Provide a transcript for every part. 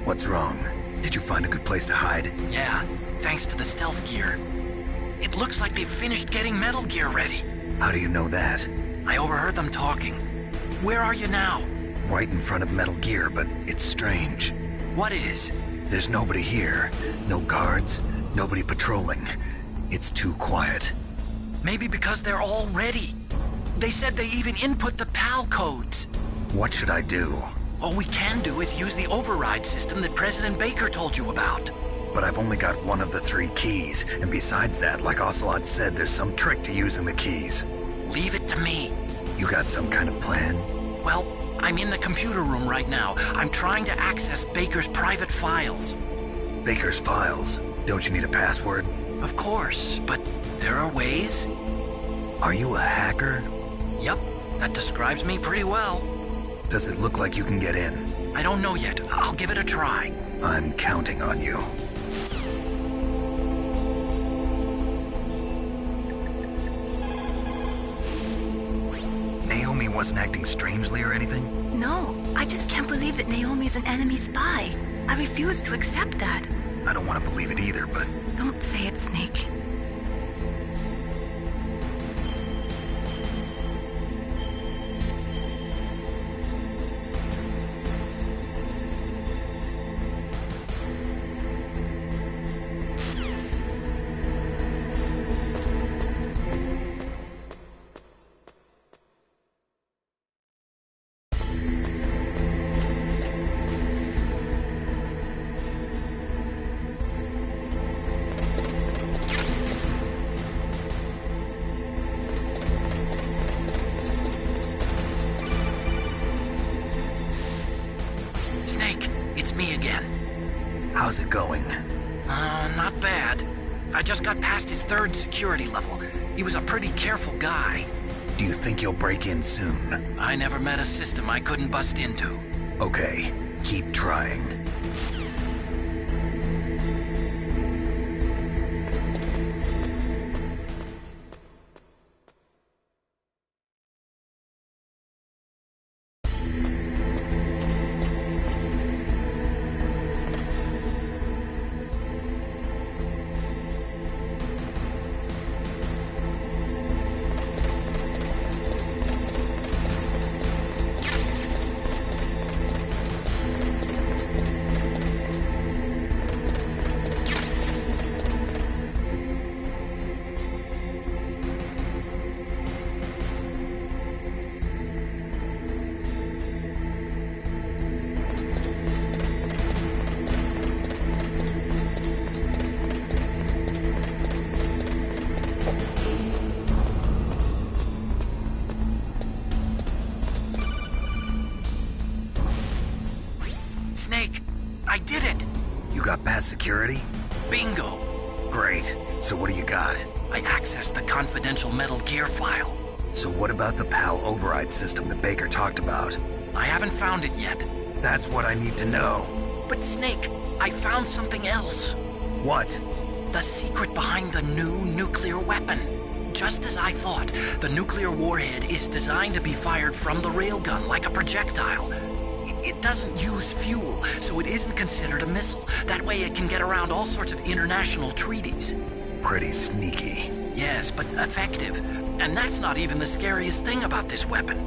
What's wrong? Did you find a good place to hide? Yeah, thanks to the stealth gear. It looks like they've finished getting Metal Gear ready. How do you know that? I overheard them talking. Where are you now? Right in front of Metal Gear, but it's strange. What is? There's nobody here. No guards, nobody patrolling. It's too quiet. Maybe because they're all ready. They said they even input the PAL codes. What should I do? All we can do is use the override system that President Baker told you about. But I've only got one of the 3 keys, and besides that, like Ocelot said, there's some trick to using the keys. Leave it to me. You got some kind of plan? Well, I'm in the computer room right now. I'm trying to access Baker's private files. Baker's files? Don't you need a password? Of course, but there are ways. Are you a hacker? Yup, that describes me pretty well. Does it look like you can get in? I don't know yet. I'll give it a try. I'm counting on you. Naomi wasn't acting strangely or anything? No, I just can't believe that Naomi's an enemy spy. I refuse to accept that. I don't want to believe it either, but... Don't say it, Snake. How's it going? Not bad. I just got past his 3rd security level. He was a pretty careful guy. Do you think you'll break in soon? I never met a system I couldn't bust into. Okay, keep trying. Snake, I did it! You got past security? Bingo! Great. So what do you got? I accessed the confidential Metal Gear file. So what about the PAL override system that Baker talked about? I haven't found it yet. That's what I need to know. But Snake, I found something else. What? The secret behind the new nuclear weapon. Just as I thought, the nuclear warhead is designed to be fired from the railgun like a projectile. It doesn't use fuel, so it isn't considered a missile. That way it can get around all sorts of international treaties. Pretty sneaky. Yes, but effective. And that's not even the scariest thing about this weapon.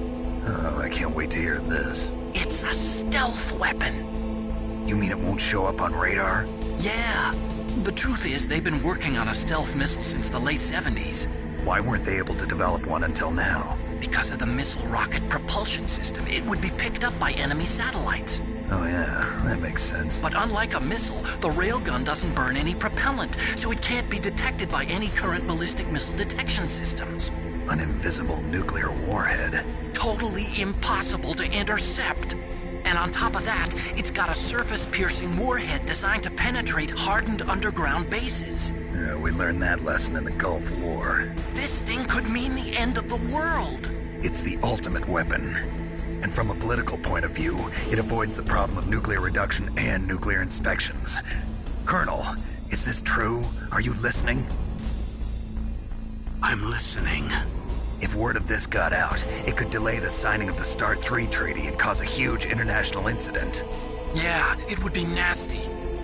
Oh, I can't wait to hear this. It's a stealth weapon. You mean it won't show up on radar? Yeah. The truth is, they've been working on a stealth missile since the late 70s. Why weren't they able to develop one until now? Because of the missile rocket propulsion system, it would be picked up by enemy satellites. Oh yeah, that makes sense. But unlike a missile, the railgun doesn't burn any propellant, so it can't be detected by any current ballistic missile detection systems. An invisible nuclear warhead. Totally impossible to intercept. And on top of that, it's got a surface-piercing warhead designed to penetrate hardened underground bases. Yeah, we learned that lesson in the Gulf War. This thing could mean the end of the world. It's the ultimate weapon. And from a political point of view, it avoids the problem of nuclear reduction and nuclear inspections. Colonel, is this true? Are you listening? I'm listening. If word of this got out, it could delay the signing of the START 3 treaty and cause a huge international incident. Yeah, it would be nasty.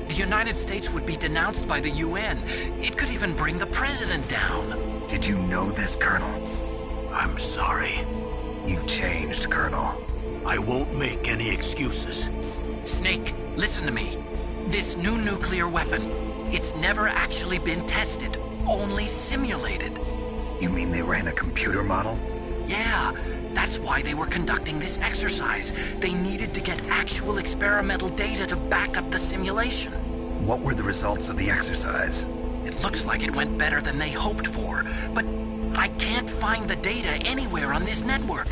The United States would be denounced by the UN. It could even bring the president down. Did you know this, Colonel? I'm sorry. You changed, Colonel. I won't make any excuses. Snake, listen to me. This new nuclear weapon, it's never actually been tested, only simulated. You mean they ran a computer model? Yeah, that's why they were conducting this exercise. They needed to get actual experimental data to back up the simulation. What were the results of the exercise? It looks like it went better than they hoped for, but I can't find the data anywhere on this network.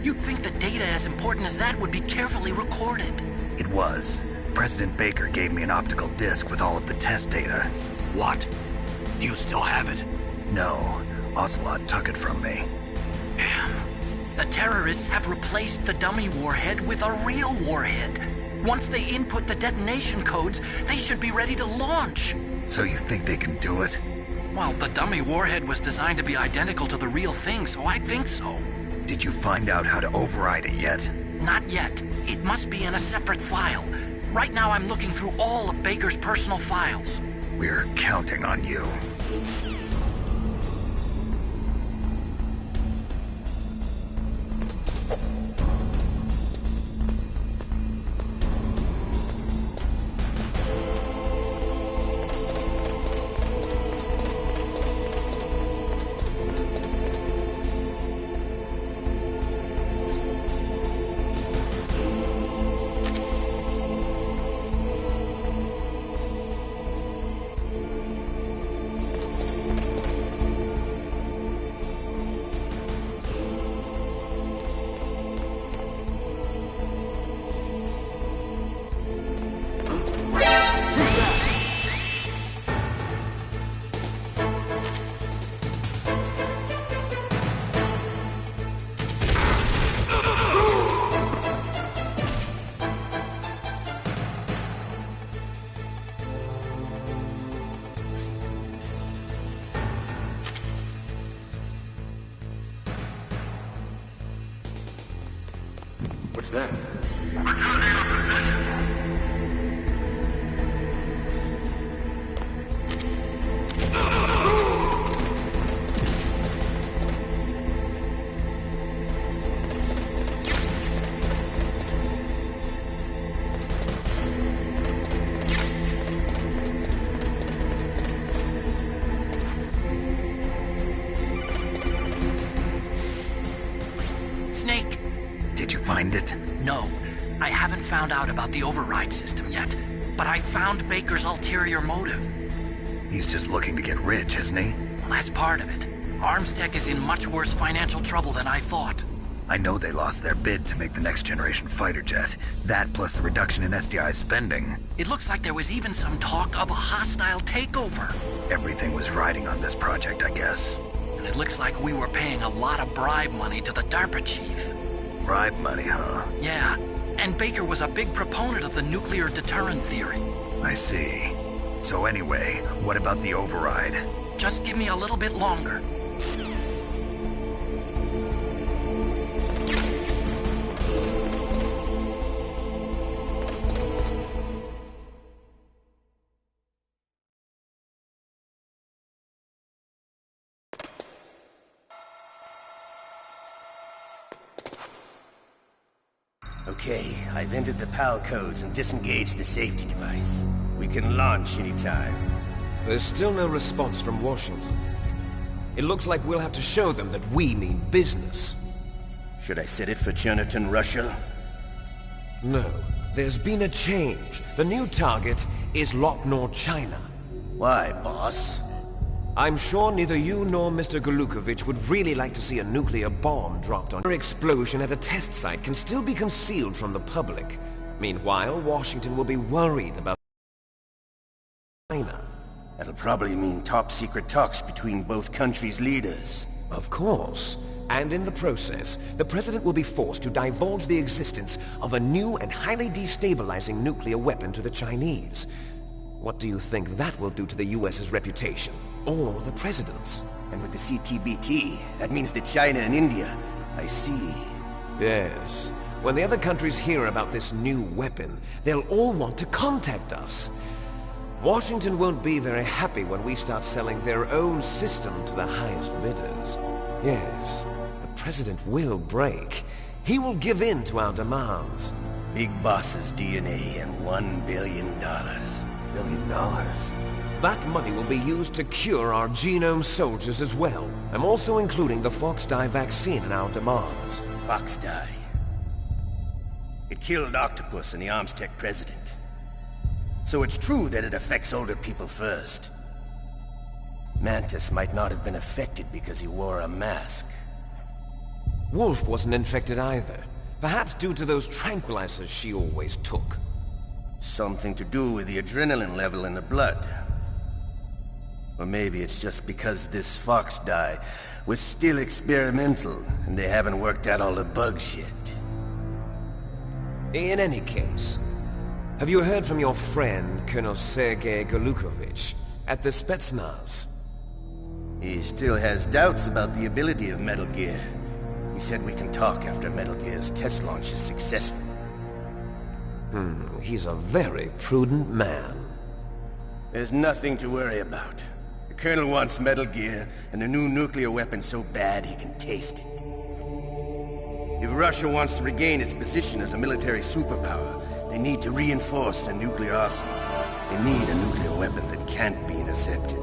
You'd think the data as important as that would be carefully recorded. It was. President Baker gave me an optical disc with all of the test data. What? Do you still have it? No. Ocelot took it from me. Damn. The terrorists have replaced the dummy warhead with a real warhead. Once they input the detonation codes, they should be ready to launch. So you think they can do it? Well, the dummy warhead was designed to be identical to the real thing, so I think so. Did you find out how to override it yet? Not yet. It must be in a separate file. Right now I'm looking through all of Baker's personal files. We're counting on you. What's that? Snake! Did you find it? No, I haven't found out about the override system yet, but I found Baker's ulterior motive. He's just looking to get rich, isn't he? Well, that's part of it. Armstech is in much worse financial trouble than I thought. I know they lost their bid to make the next generation fighter jet. That plus the reduction in SDI spending. It looks like there was even some talk of a hostile takeover. Everything was riding on this project, I guess. And it looks like we were paying a lot of bribe money to the DARPA chief. Bribe money, huh? Yeah, and Baker was a big proponent of the nuclear deterrent theory. I see. So anyway, what about the override? Just give me a little bit longer. Okay, I've entered the PAL codes and disengaged the safety device. We can launch anytime. There's still no response from Washington. It looks like we'll have to show them that we mean business. Should I set it for Cherniton, Russia? No. There's been a change. The new target is Locknor, China. Why, boss? I'm sure neither you nor Mr. Golukovich would really like to see a nuclear bomb dropped on. An explosion at a test site can still be concealed from the public. Meanwhile, Washington will be worried about China. That'll probably mean top-secret talks between both countries' leaders. Of course. And in the process, the President will be forced to divulge the existence of a new and highly destabilizing nuclear weapon to the Chinese. What do you think that will do to the US's reputation? Or the President's? And with the CTBT, that means that China and India... I see. Yes. When the other countries hear about this new weapon, they'll all want to contact us. Washington won't be very happy when we start selling their own system to the highest bidders. Yes, the President will break. He will give in to our demands. Big Boss's DNA and $1 billion. $1 billion? That money will be used to cure our genome soldiers as well. I'm also including the Fox-Die vaccine in our demands. Fox-Die? It killed Octopus and the Armstech President. So it's true that it affects older people first. Mantis might not have been affected because he wore a mask. Wolf wasn't infected either. Perhaps due to those tranquilizers she always took. Something to do with the adrenaline level in the blood. Or maybe it's just because this Fox-Die was still experimental and they haven't worked out all the bugs yet. In any case, have you heard from your friend, Colonel Sergei Golukovich, at the Spetsnaz? He still has doubts about the ability of Metal Gear. He said we can talk after Metal Gear's test launch is successful. He's a very prudent man. There's nothing to worry about. The Colonel wants Metal Gear and the new nuclear weapon so bad he can taste it. If Russia wants to regain its position as a military superpower, they need to reinforce their nuclear arsenal. They need a nuclear weapon that can't be intercepted.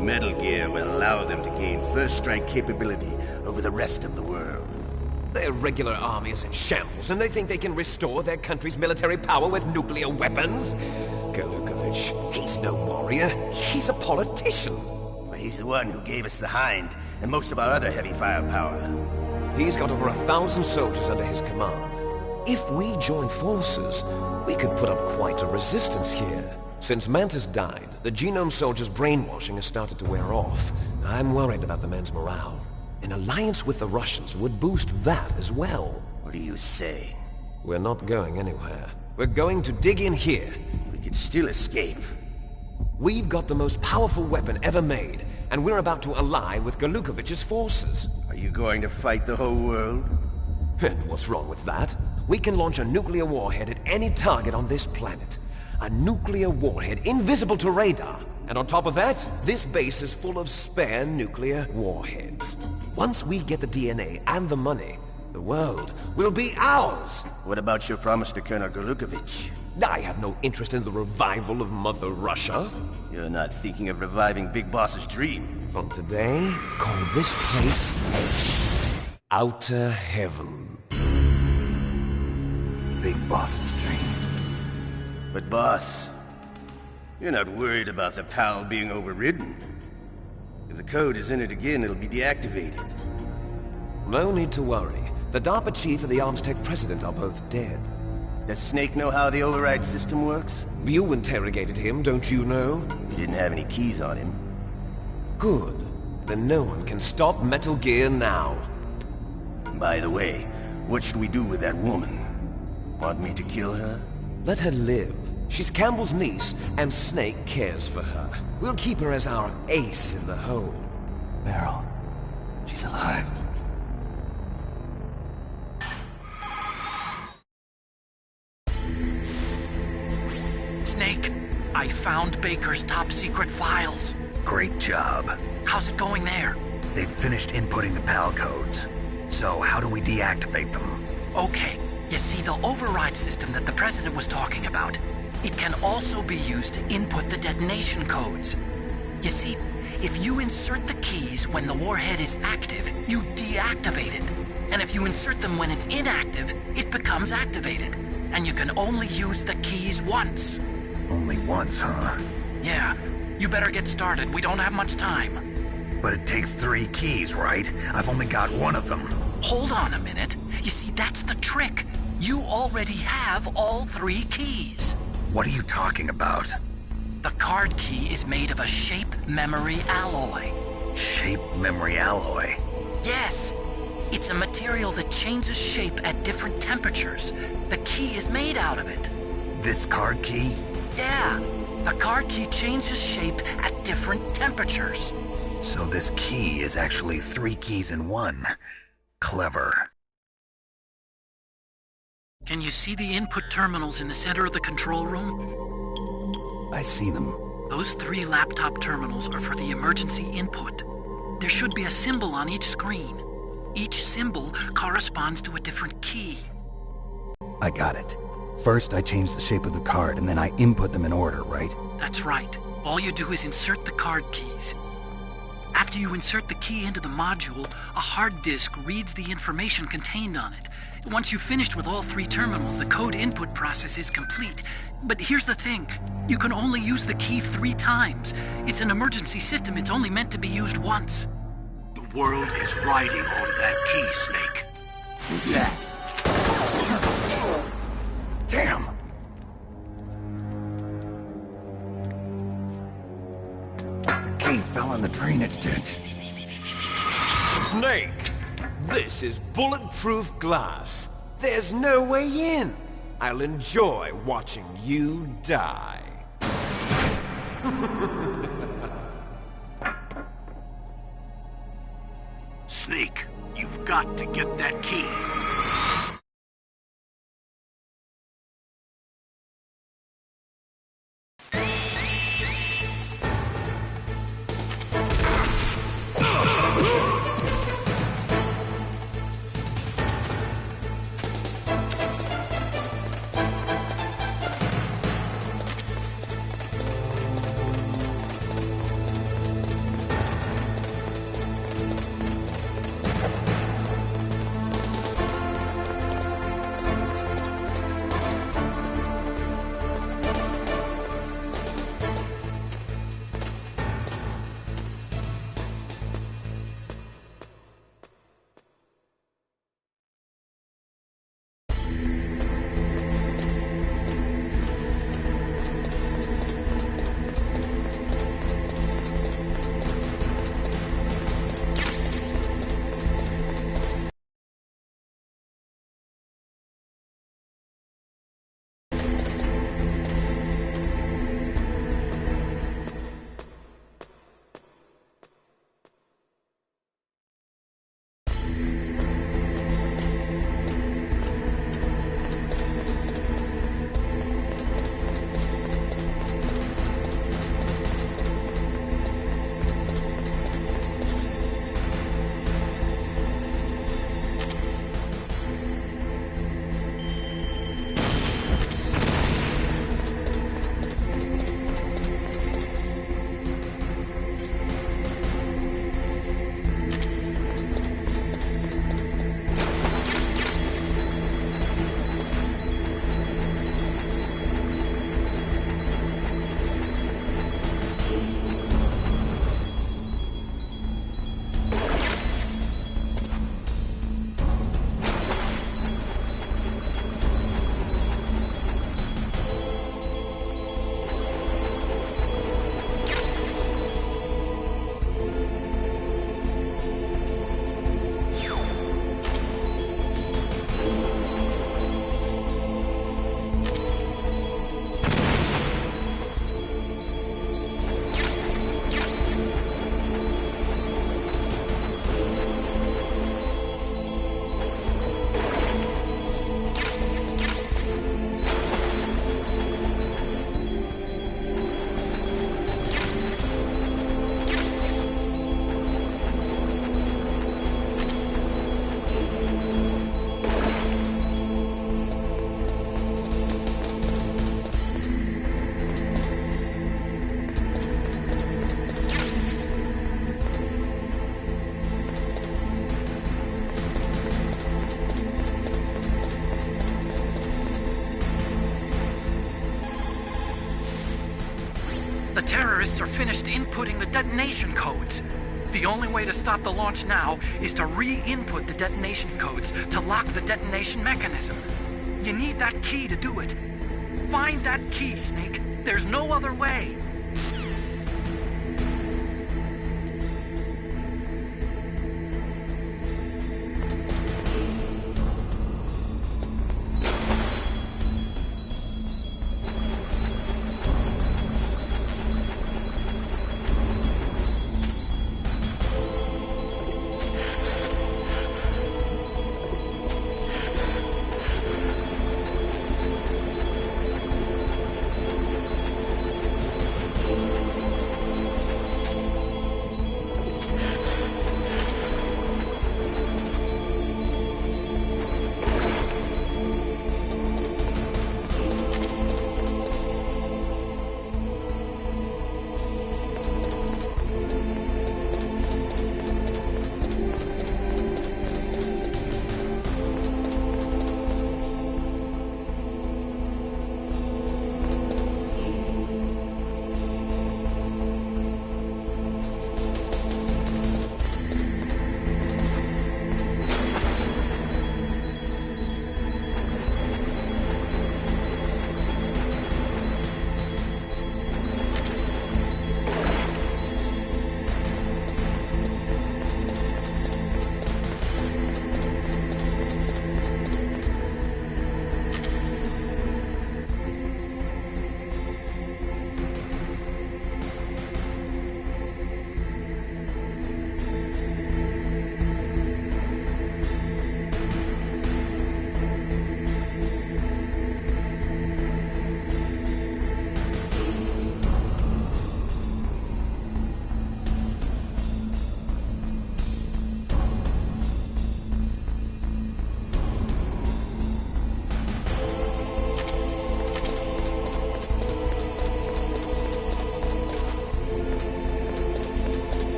Metal Gear will allow them to gain first strike capability over the rest of the world. Their regular army is in shambles, and they think they can restore their country's military power with nuclear weapons? Golukovich, he's no warrior. He's a politician. Well, he's the one who gave us the Hind and most of our other heavy firepower. He's got over 1,000 soldiers under his command. If we join forces, we could put up quite a resistance here. Since Mantis died, the genome soldiers' brainwashing has started to wear off. I'm worried about the men's morale. An alliance with the Russians would boost that as well. What are you saying? We're not going anywhere. We're going to dig in here. We could still escape. We've got the most powerful weapon ever made, and we're about to ally with Golukovich's forces. Are you going to fight the whole world? And what's wrong with that? We can launch a nuclear warhead at any target on this planet. A nuclear warhead invisible to radar. And on top of that, this base is full of spare nuclear warheads. Once we get the DNA and the money, the world will be ours! What about your promise to Colonel Golukovich? I have no interest in the revival of Mother Russia. You're not thinking of reviving Big Boss's dream. From today, call this place Outer Heaven. Big Boss's dream. But boss, you're not worried about the PAL being overridden. If the code is entered again, it'll be deactivated. No need to worry. The DARPA chief and the Armstech president are both dead. Does Snake know how the override system works? You interrogated him, don't you know? He didn't have any keys on him. Good. Then no one can stop Metal Gear now. By the way, what should we do with that woman? Want me to kill her? Let her live. She's Campbell's niece, and Snake cares for her. We'll keep her as our ace in the hole. Meryl, she's alive. Snake, I found Baker's top-secret files. Great job. How's it going there? They've finished inputting the PAL codes. So how do we deactivate them? Okay, you see the override system that the President was talking about? It can also be used to input the detonation codes. You see, If you insert the keys when the warhead is active, you deactivate it. And if you insert them when it's inactive, it becomes activated. And you can only use the keys once. Only once, huh? Yeah, you better get started. We don't have much time. But it takes 3 keys, right? I've only got one of them. Hold on a minute. You see, that's the trick. You already have all 3 keys. What are you talking about? The card key is made of a shape memory alloy. Shape memory alloy? Yes. It's a material that changes shape at different temperatures. The key is made out of it. This card key? Yeah. The card key changes shape at different temperatures. So this key is actually 3 keys in one. Clever. Can you see the input terminals in the center of the control room? I see them. Those 3 laptop terminals are for the emergency input. There should be a symbol on each screen. Each symbol corresponds to a different key. I got it. First, I change the shape of the card, and then I input them in order, right? That's right. All you do is insert the card keys. After you insert the key into the module, a hard disk reads the information contained on it. Once you've finished with all 3 terminals, the code input process is complete. But here's the thing. You can only use the key 3 times. It's an emergency system. It's only meant to be used once. The world is riding on that key, Snake. Who's that? Damn! The key fell in the drainage ditch. Snake! This is bulletproof glass. There's no way in. I'll enjoy watching you die. Snake, you've got to get that key. The terrorists are finished inputting the detonation codes. The only way to stop the launch now is to re-input the detonation codes to lock the detonation mechanism. You need that key to do it. Find that key, Snake. There's no other way.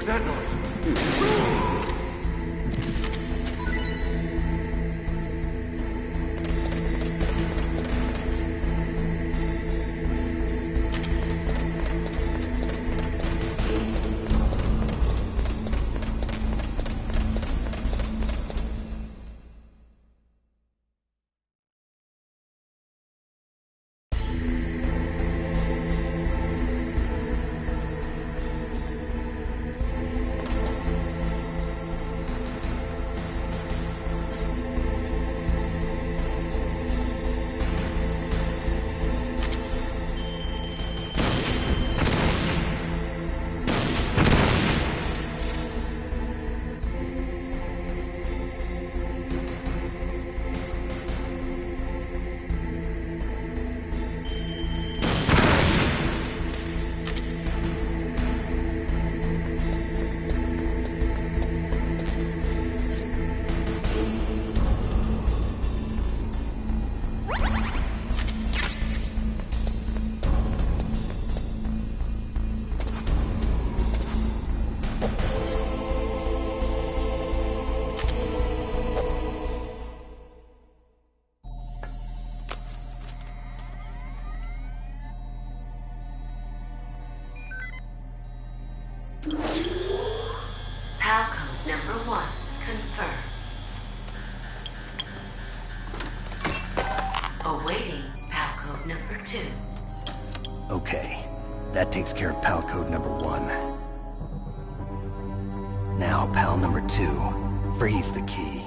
was that noise? PAL code number 1, confirmed. Awaiting PAL code number 2. Okay, that takes care of PAL code number 1. Now, PAL number 2, freeze the key.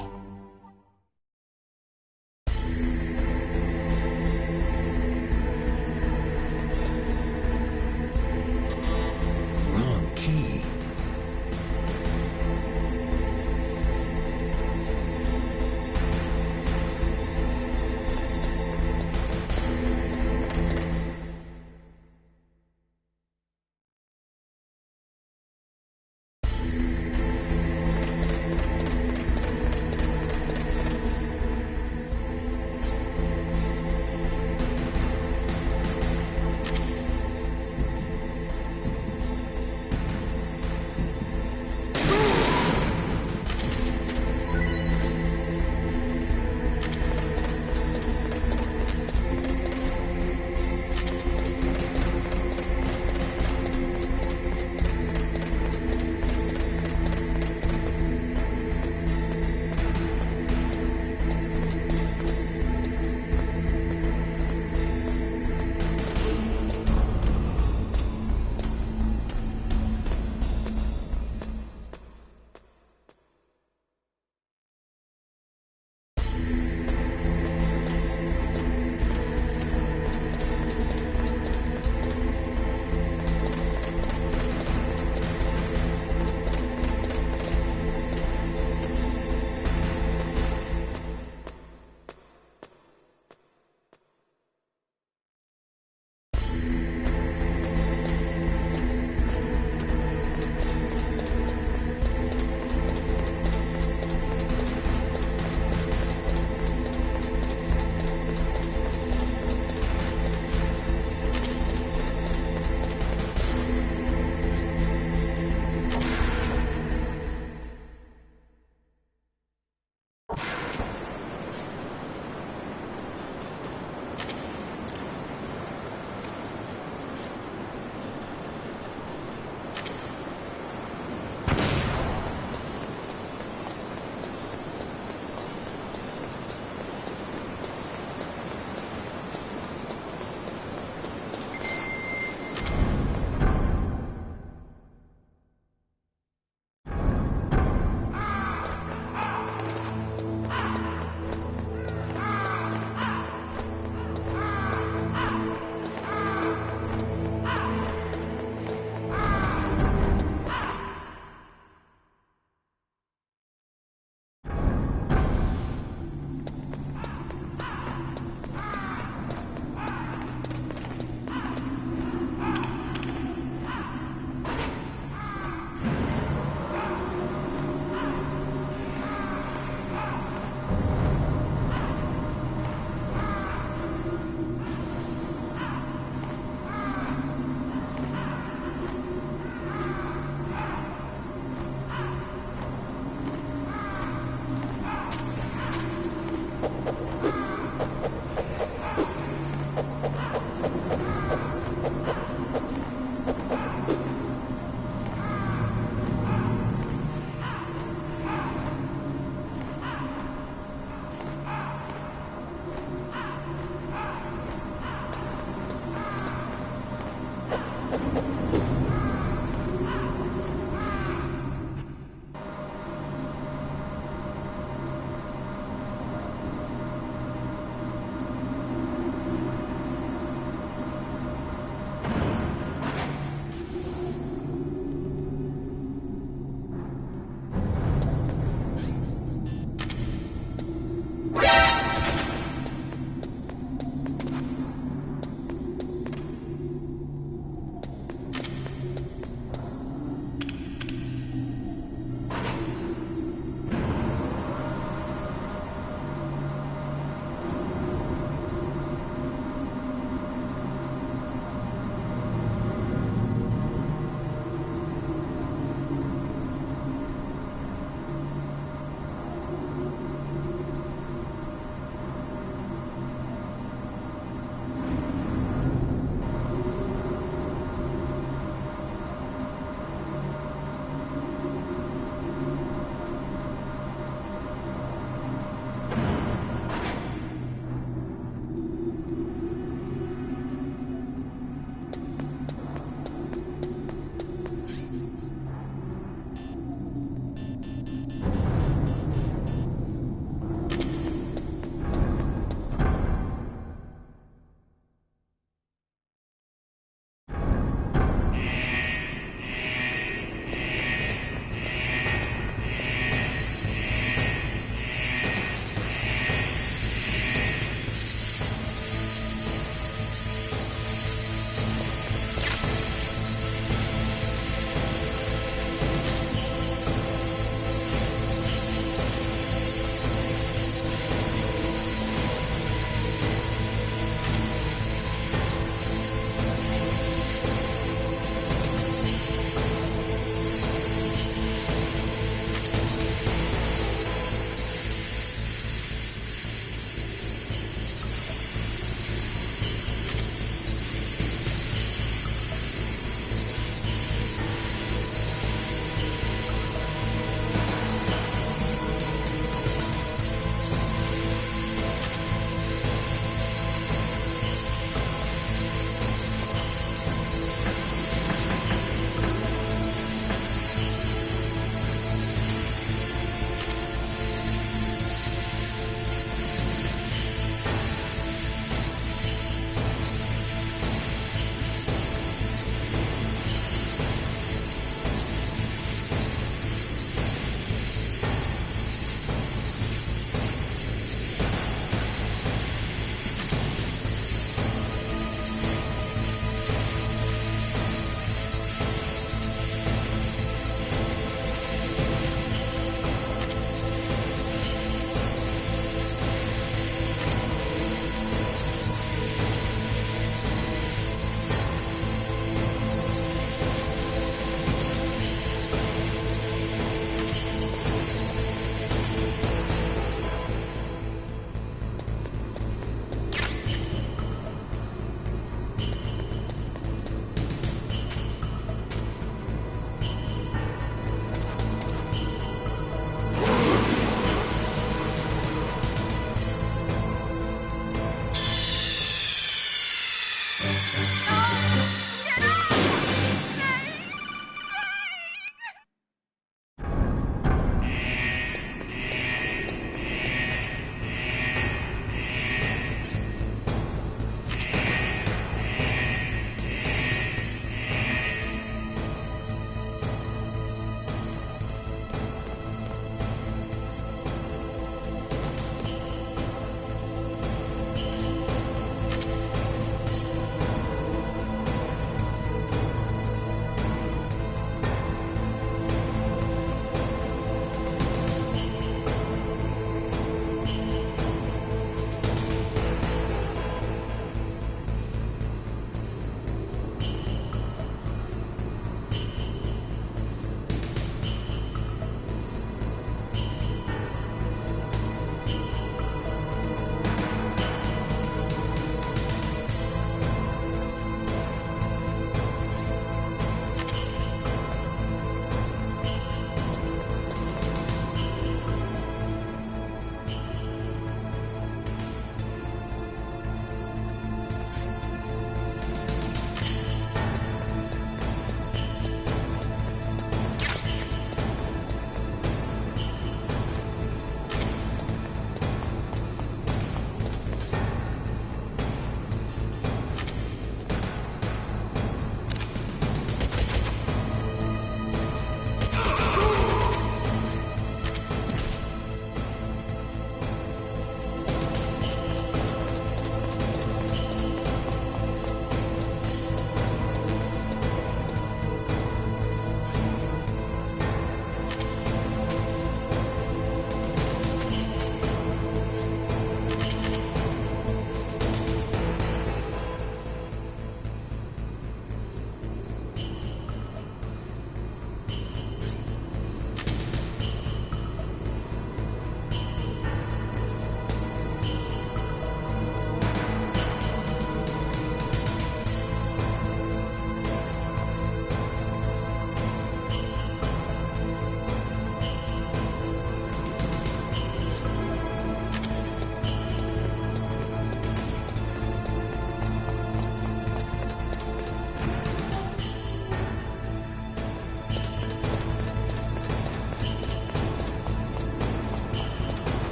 Wrong key.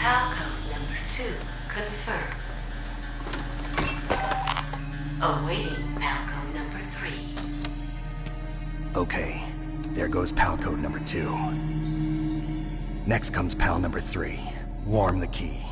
PAL code number 2 confirmed. Awaiting PAL code number 3. Okay, there goes PAL code number 2. Next comes PAL number 3. Warm the key.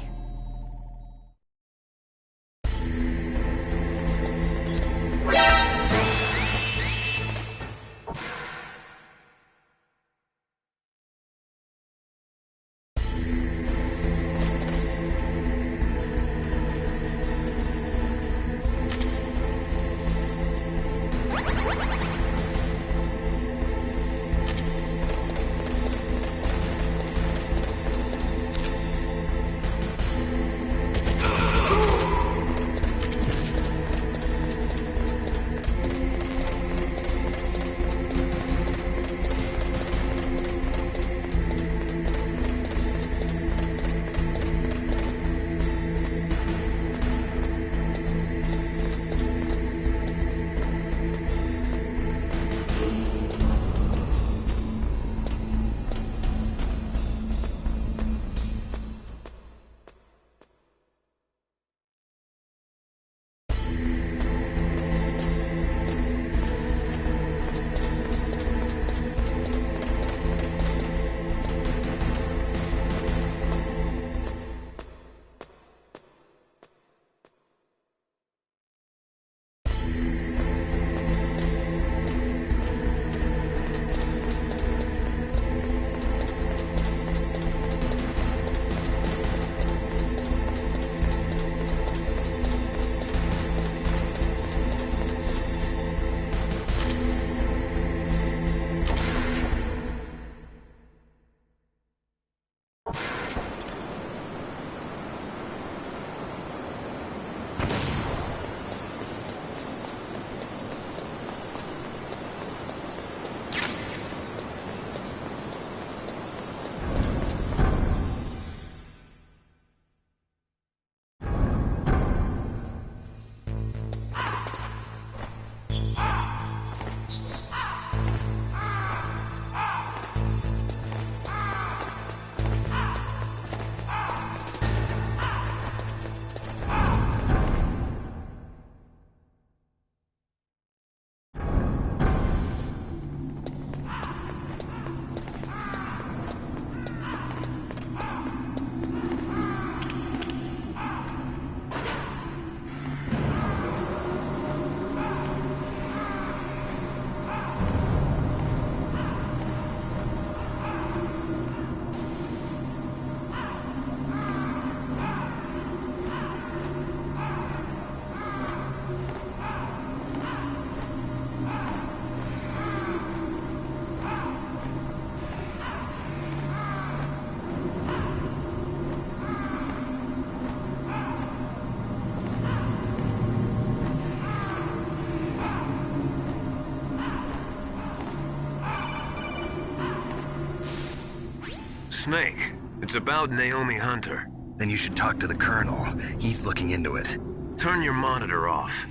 Snake, it's about Naomi Hunter. Then you should talk to the Colonel. He's looking into it. Turn your monitor off.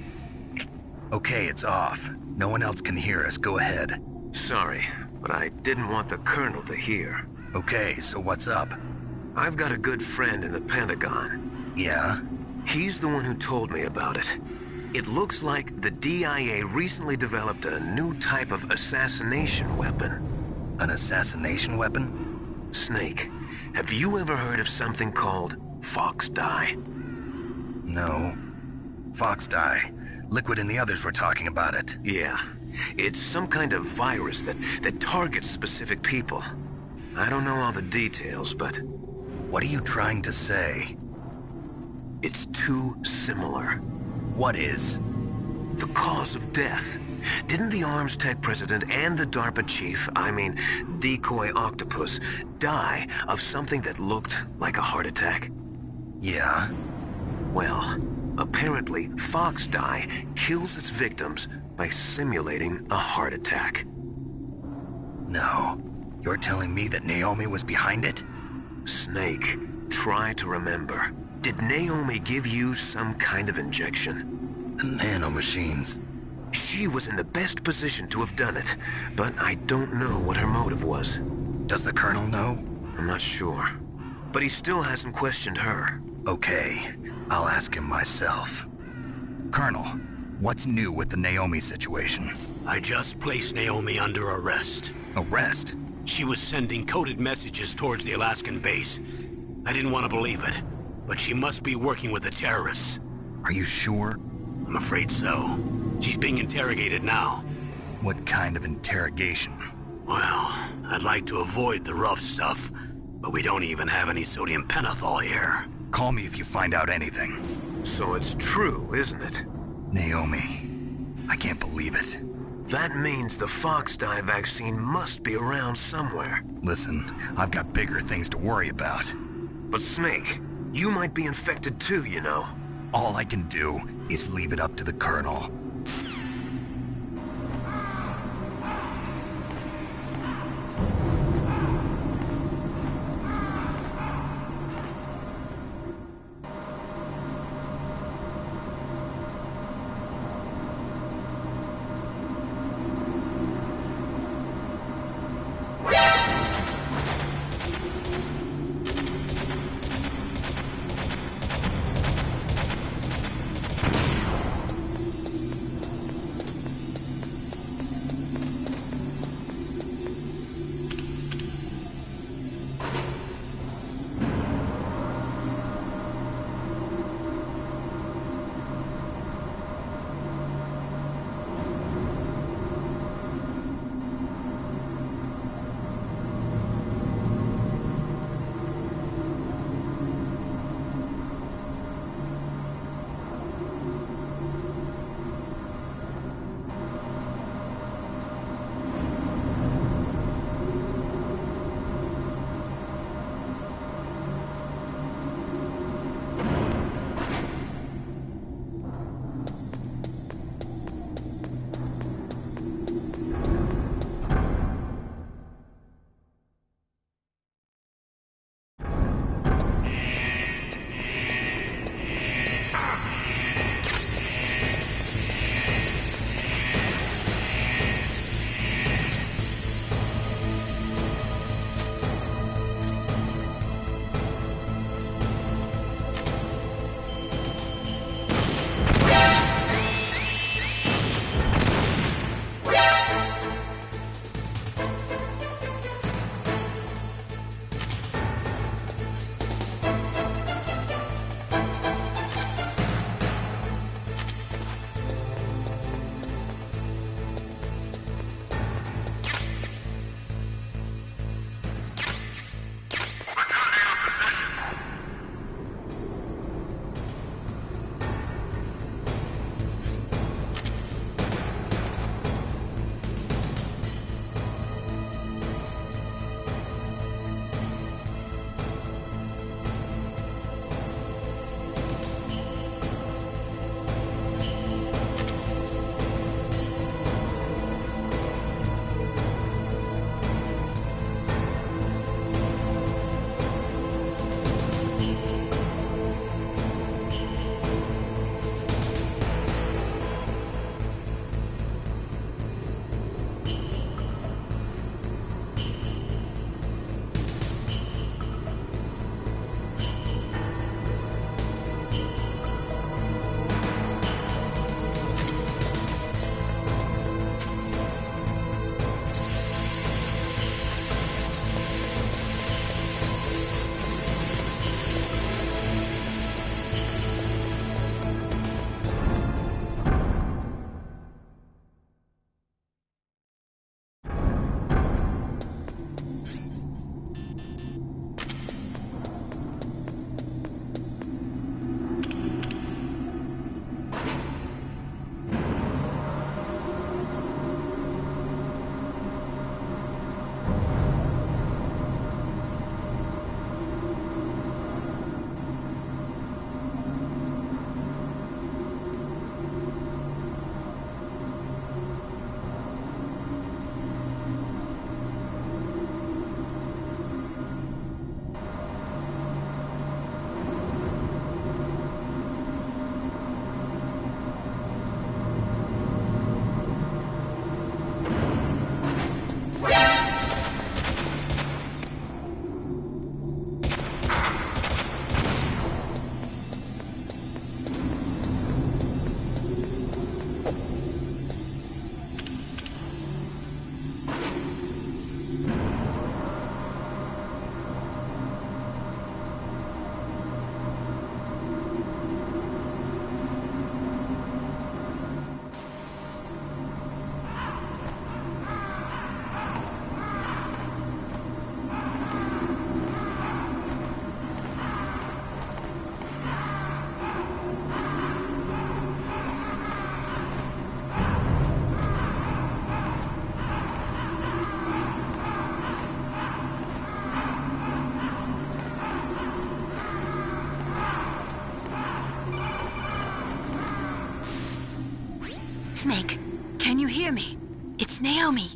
Okay, it's off. No one else can hear us. Go ahead. Sorry, but I didn't want the Colonel to hear. Okay, so what's up? I've got a good friend in the Pentagon. Yeah? He's the one who told me about it. It looks like the DIA recently developed a new type of assassination weapon. An assassination weapon? Snake, have you ever heard of something called Fox Dye? No. Fox Dye. Liquid and the others were talking about it. Yeah. It's some kind of virus that targets specific people. I don't know all the details, but... What are you trying to say? It's too similar. What is? The cause of death. Didn't the Arms Tech president and the DARPA chief, I mean, Decoy Octopus, die of something that looked like a heart attack? Yeah? Well, apparently Fox Dye kills its victims by simulating a heart attack. No. You're telling me that Naomi was behind it? Snake, try to remember. Did Naomi give you some kind of injection? The nanomachines. She was in the best position to have done it, but I don't know what her motive was. Does the Colonel know? I'm not sure. But he still hasn't questioned her. Okay, I'll ask him myself. Colonel, what's new with the Naomi situation? I just placed Naomi under arrest. Arrest? She was sending coded messages towards the Alaskan base. I didn't want to believe it, but she must be working with the terrorists. Are you sure? I'm afraid so. She's being interrogated now. What kind of interrogation? Well, I'd like to avoid the rough stuff, but we don't even have any sodium pentothal here. Call me if you find out anything. So it's true, isn't it? Naomi. I can't believe it. That means the Fox Dye vaccine must be around somewhere. Listen, I've got bigger things to worry about. But Snake, you might be infected too, you know. All I can do is leave it up to the Colonel. Snake, can you hear me? It's Naomi.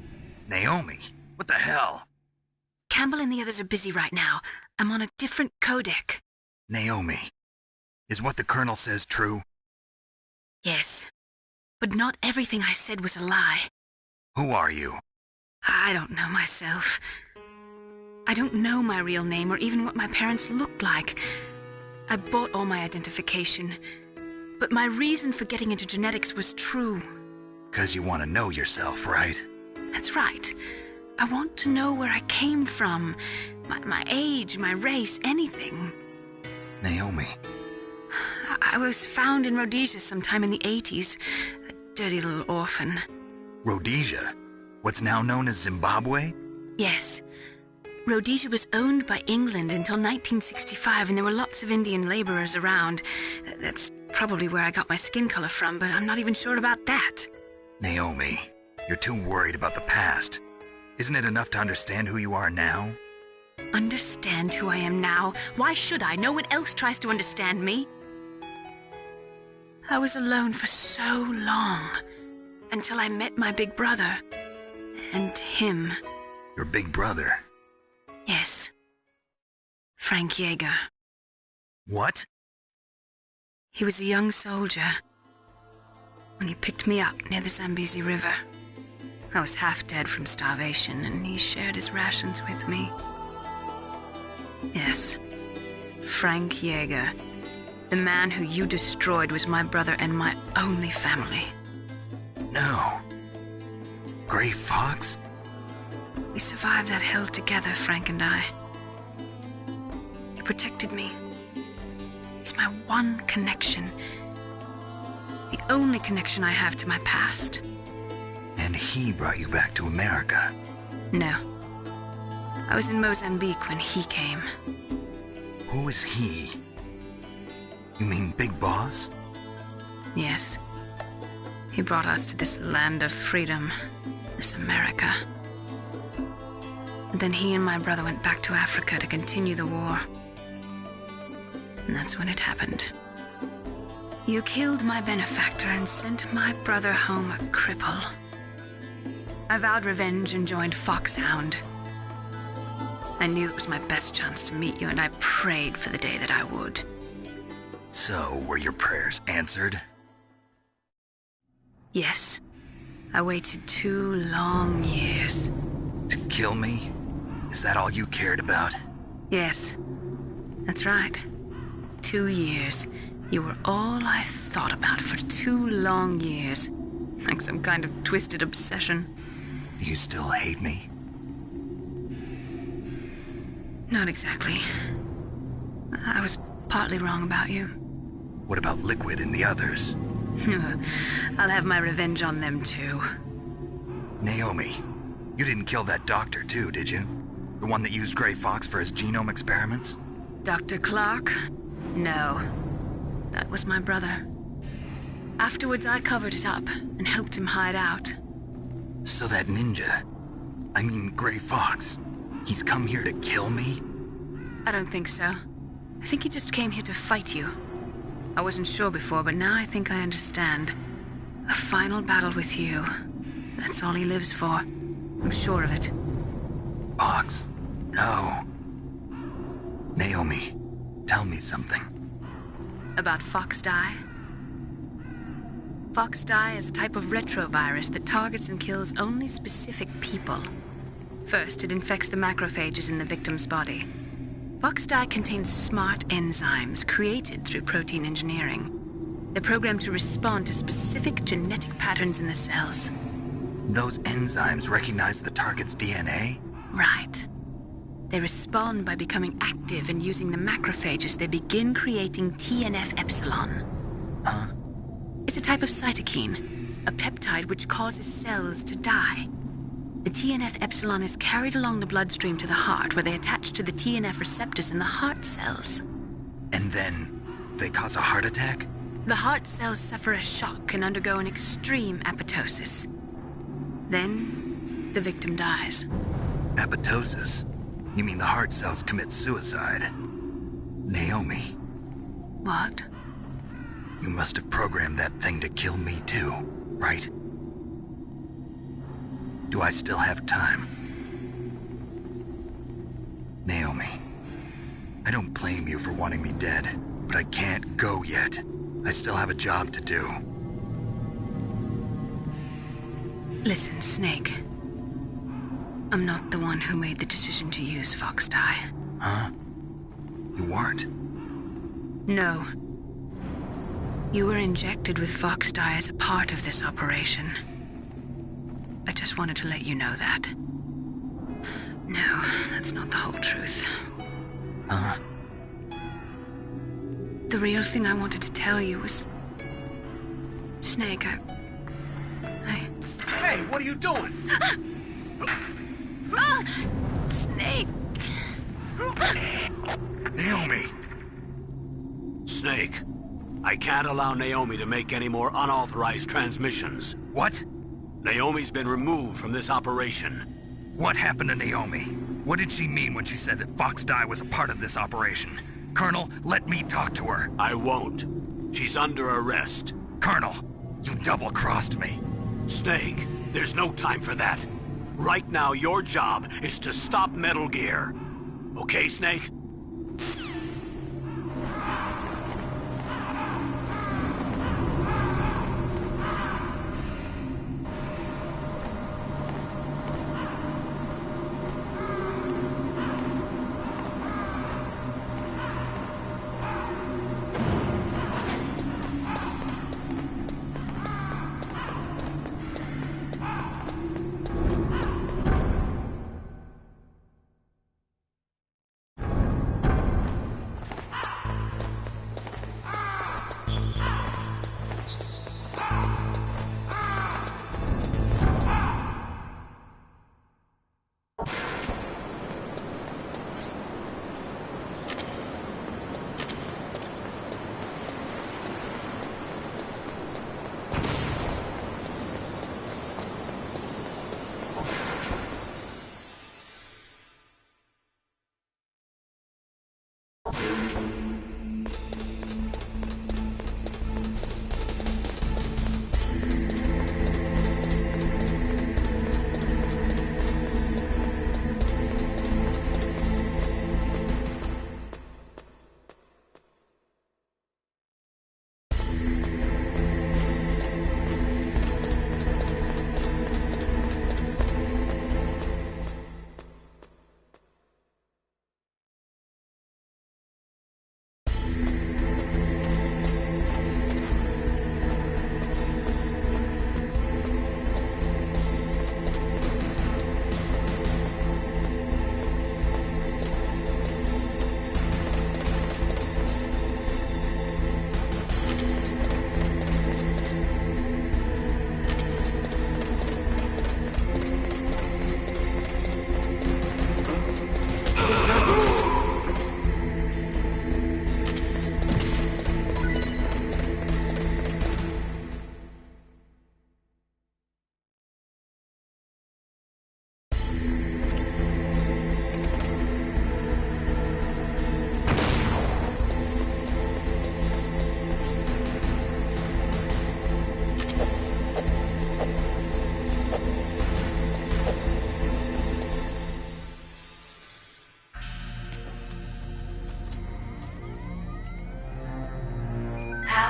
Naomi? What the hell? Campbell and the others are busy right now. I'm on a different codec. Naomi, is what the Colonel says true? Yes, but not everything I said was a lie. Who are you? I don't know myself. I don't know my real name or even what my parents looked like. I bought all my identification, but my reason for getting into genetics was true. 'Cause you want to know yourself, right? That's right. I want to know where I came from, my age, my race, anything. Naomi. I was found in Rhodesia sometime in the 80s, a dirty little orphan. Rhodesia? What's now known as Zimbabwe? Yes. Rhodesia was owned by England until 1965, and there were lots of Indian laborers around. That's probably where I got my skin color from, but I'm not even sure about that. Naomi, you're too worried about the past. Isn't it enough to understand who you are now? Understand who I am now? Why should I? No one else tries to understand me. I was alone for so long, until I met my big brother. And him. Your big brother? Yes. Frank Yeager. What? He was a young soldier when he picked me up near the Zambezi River. I was half dead from starvation, and he shared his rations with me. Yes, Frank Yeager. The man who you destroyed was my brother and my only family. No. Gray Fox? We survived that hell together, Frank and I. He protected me. He's my one connection. The only connection I have to my past. And he brought you back to America? No. I was in Mozambique when he came. Who is he? You mean Big Boss? Yes. He brought us to this land of freedom, this America. And then he and my brother went back to Africa to continue the war. And that's when it happened. You killed my benefactor and sent my brother home a cripple. I vowed revenge and joined Foxhound. I knew it was my best chance to meet you, and I prayed for the day that I would. So, were your prayers answered? Yes. I waited 2 long years. To kill me? Is that all you cared about? Yes. That's right. 2 years. You were all I thought about for 2 long years. Like some kind of twisted obsession. Do you still hate me? Not exactly. I was partly wrong about you. What about Liquid and the others? I'll have my revenge on them too. Naomi, you didn't kill that doctor too, did you? The one that used Gray Fox for his genome experiments? Dr. Clark? No. That was my brother. Afterwards, I covered it up and helped him hide out. So that ninja, I mean Gray Fox, he's come here to kill me? I don't think so. I think he just came here to fight you. I wasn't sure before, but now I think I understand. A final battle with you. That's all he lives for. I'm sure of it. Fox? No. Naomi, tell me something. About Foxdie? Foxdie is a type of retrovirus that targets and kills only specific people. First, it infects the macrophages in the victim's body. Foxdie contains smart enzymes created through protein engineering. They're programmed to respond to specific genetic patterns in the cells. Those enzymes recognize the target's DNA? Right. They respond by becoming active and using the macrophages. They begin creating TNF-epsilon. Huh? It's a type of cytokine, a peptide which causes cells to die. The TNF-epsilon is carried along the bloodstream to the heart, where they attach to the TNF receptors in the heart cells. And then they cause a heart attack? The heart cells suffer a shock and undergo an extreme apoptosis. Then, the victim dies. Apoptosis? You mean the heart cells commit suicide? Naomi. What? You must have programmed that thing to kill me too, right? Do I still have time? Naomi, I don't blame you for wanting me dead, but I can't go yet. I still have a job to do. Listen, Snake. I'm not the one who made the decision to use Fox Dye. Huh? You weren't? No. You were injected with Fox Dye as a part of this operation. I just wanted to let you know that. No, that's not the whole truth. Huh? The real thing I wanted to tell you was... Snake, I... Hey, what are you doing? Snake! Naomi! Snake, I can't allow Naomi to make any more unauthorized transmissions. What? Naomi's been removed from this operation. What happened to Naomi? What did she mean when she said that Fox Dye was a part of this operation? Colonel, let me talk to her. I won't. She's under arrest. Colonel, you double-crossed me. Snake, there's no time for that. Right now, your job is to stop Metal Gear. Okay, Snake?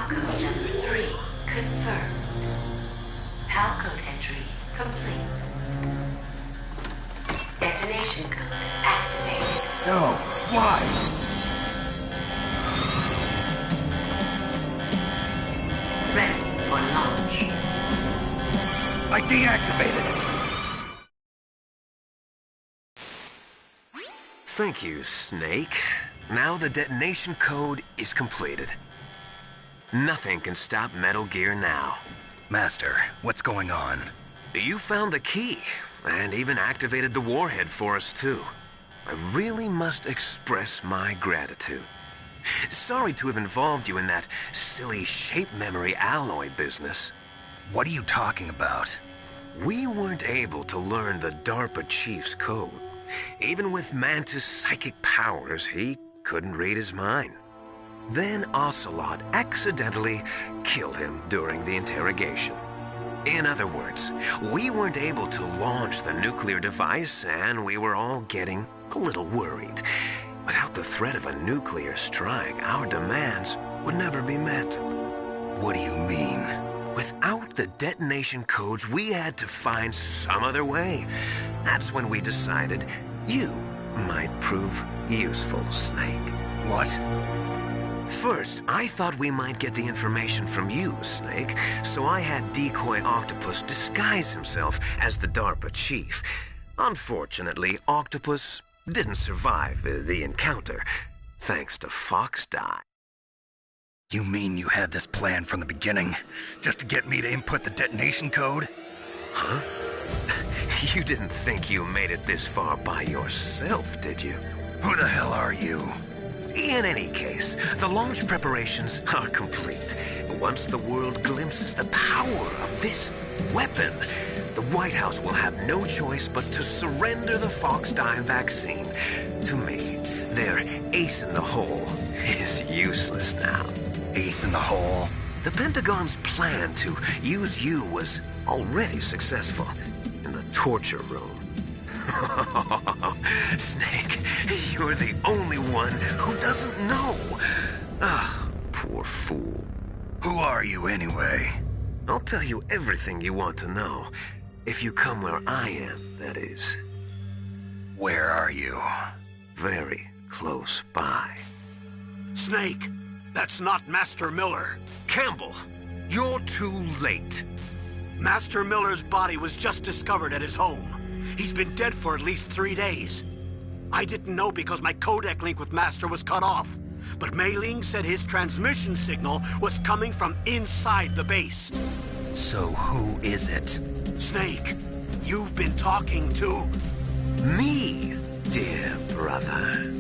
Code number 3 confirmed. PAL code entry complete. Detonation code activated. No, why? Ready for launch. I deactivated it. Thank you, Snake. Now the detonation code is completed. Nothing can stop Metal Gear now. Master, what's going on? You found the key, and even activated the warhead for us, too. I really must express my gratitude. Sorry to have involved you in that silly shape memory alloy business. What are you talking about? We weren't able to learn the DARPA chief's code. Even with Mantis' psychic powers, he couldn't read his mind. Then Ocelot accidentally killed him during the interrogation. In other words, we weren't able to launch the nuclear device, and we were all getting a little worried. Without the threat of a nuclear strike, our demands would never be met. What do you mean? Without the detonation codes, we had to find some other way. That's when we decided you might prove useful, Snake. What? First, I thought we might get the information from you, Snake, so I had Decoy Octopus disguise himself as the DARPA chief. Unfortunately, Octopus didn't survive the encounter, thanks to Fox Die. You mean you had this plan from the beginning, just to get me to input the detonation code? Huh? You didn't think you made it this far by yourself, did you? Who the hell are you? In any case, the launch preparations are complete. Once the world glimpses the power of this weapon, the White House will have no choice but to surrender the Fox Die vaccine. To me, their ace in the hole is useless now. Ace in the hole? The Pentagon's plan to use you was already successful in the torture room. Snake, you're the only one who doesn't know. Ah, poor fool. Who are you anyway? I'll tell you everything you want to know. If you come where I am, that is. Where are you? Very close by. Snake, that's not Master Miller. Campbell, you're too late. Master Miller's body was just discovered at his home. He's been dead for at least 3 days. I didn't know because my codec link with Master was cut off. But Mei Ling said his transmission signal was coming from inside the base. So who is it? Snake, you've been talking to... Me, dear brother.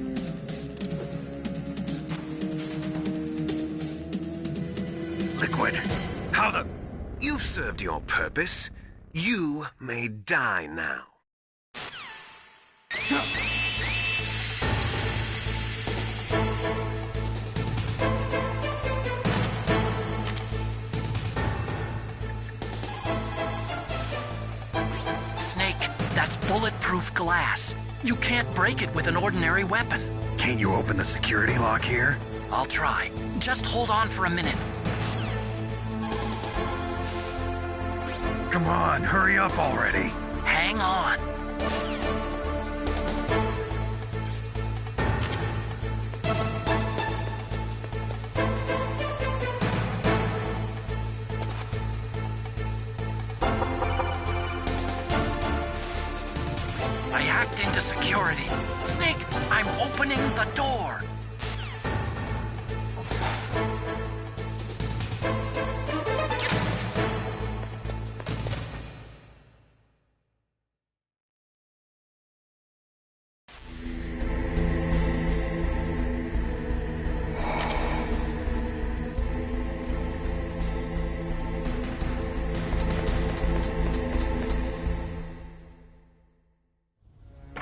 Liquid, how the... You've served your purpose. You may die now. Snake, that's bulletproof glass. You can't break it with an ordinary weapon. Can't you open the security lock here? I'll try. Just hold on for a minute. Come on, hurry up already. Hang on. I hacked into security. Snake, I'm opening the door.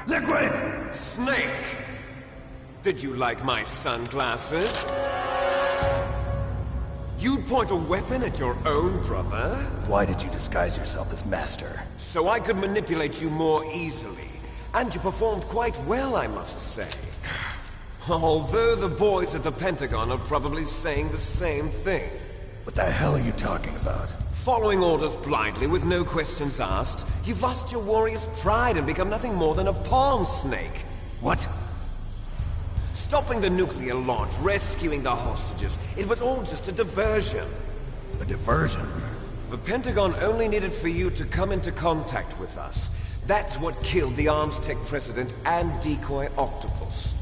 Liquid! Snake! Did you like my sunglasses? You'd point a weapon at your own brother? Why did you disguise yourself as Master? So I could manipulate you more easily. And you performed quite well, I must say. Although the boys at the Pentagon are probably saying the same thing. What the hell are you talking about? Following orders blindly with no questions asked, you've lost your warrior's pride and become nothing more than a pawn, Snake. What? Stopping the nuclear launch, rescuing the hostages, it was all just a diversion. A diversion? The Pentagon only needed for you to come into contact with us. That's what killed the Arms Tech President and Decoy Octopus.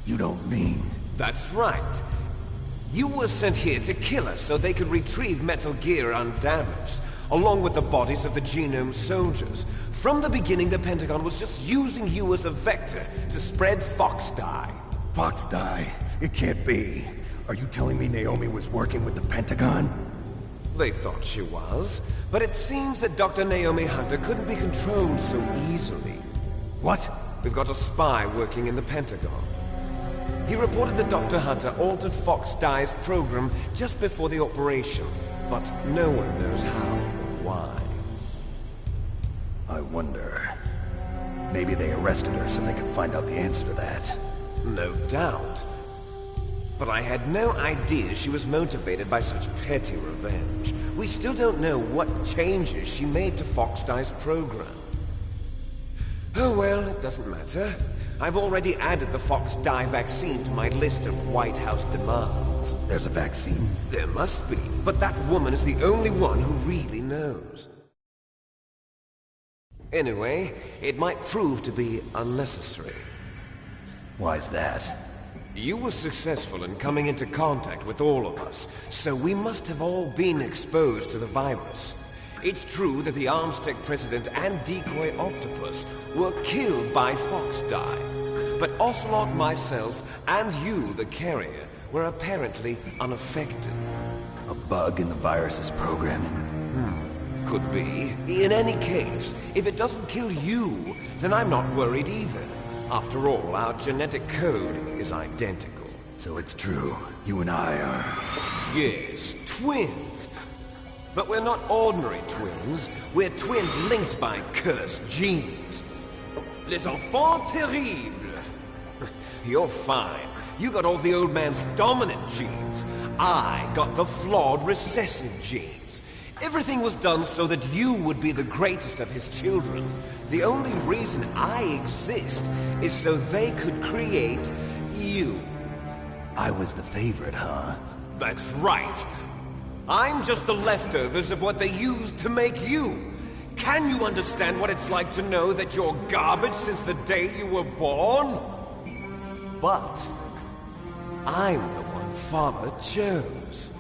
You don't mean... That's right. You were sent here to kill us so they could retrieve Metal Gear undamaged, along with the bodies of the Genome soldiers. From the beginning, the Pentagon was just using you as a vector to spread Fox Die. Fox Die? It can't be. Are you telling me Naomi was working with the Pentagon? They thought she was, but it seems that Dr. Naomi Hunter couldn't be controlled so easily. What? We've got a spy working in the Pentagon. He reported that Dr. Hunter altered Fox Die's program just before the operation, but no one knows how. why. I wonder... Maybe they arrested her so they could find out the answer to that. No doubt. But I had no idea she was motivated by such petty revenge. We still don't know what changes she made to Fox-Die's program. Oh well, it doesn't matter. I've already added the Fox-Die vaccine to my list of White House demands. There's a vaccine? There must be, but that woman is the only one who really knows. Anyway, it might prove to be unnecessary. Why's that? You were successful in coming into contact with all of us, so we must have all been exposed to the virus. It's true that the Armstech President and Decoy Octopus were killed by Fox-Die, but Ocelot, myself, and you, the carrier, were apparently unaffected. A bug in the virus's programming? Could be. In any case, if it doesn't kill you, then I'm not worried either. After all, our genetic code is identical. So it's true. You and I are... Yes, twins. But we're not ordinary twins. We're twins linked by cursed genes. Les enfants terribles. You're fine. You got all the old man's dominant genes. I got the flawed recessive genes. Everything was done so that you would be the greatest of his children. The only reason I exist is so they could create you. I was the favorite, huh? That's right. I'm just the leftovers of what they used to make you. Can you understand what it's like to know that you're garbage since the day you were born? But I'm the one Father chose.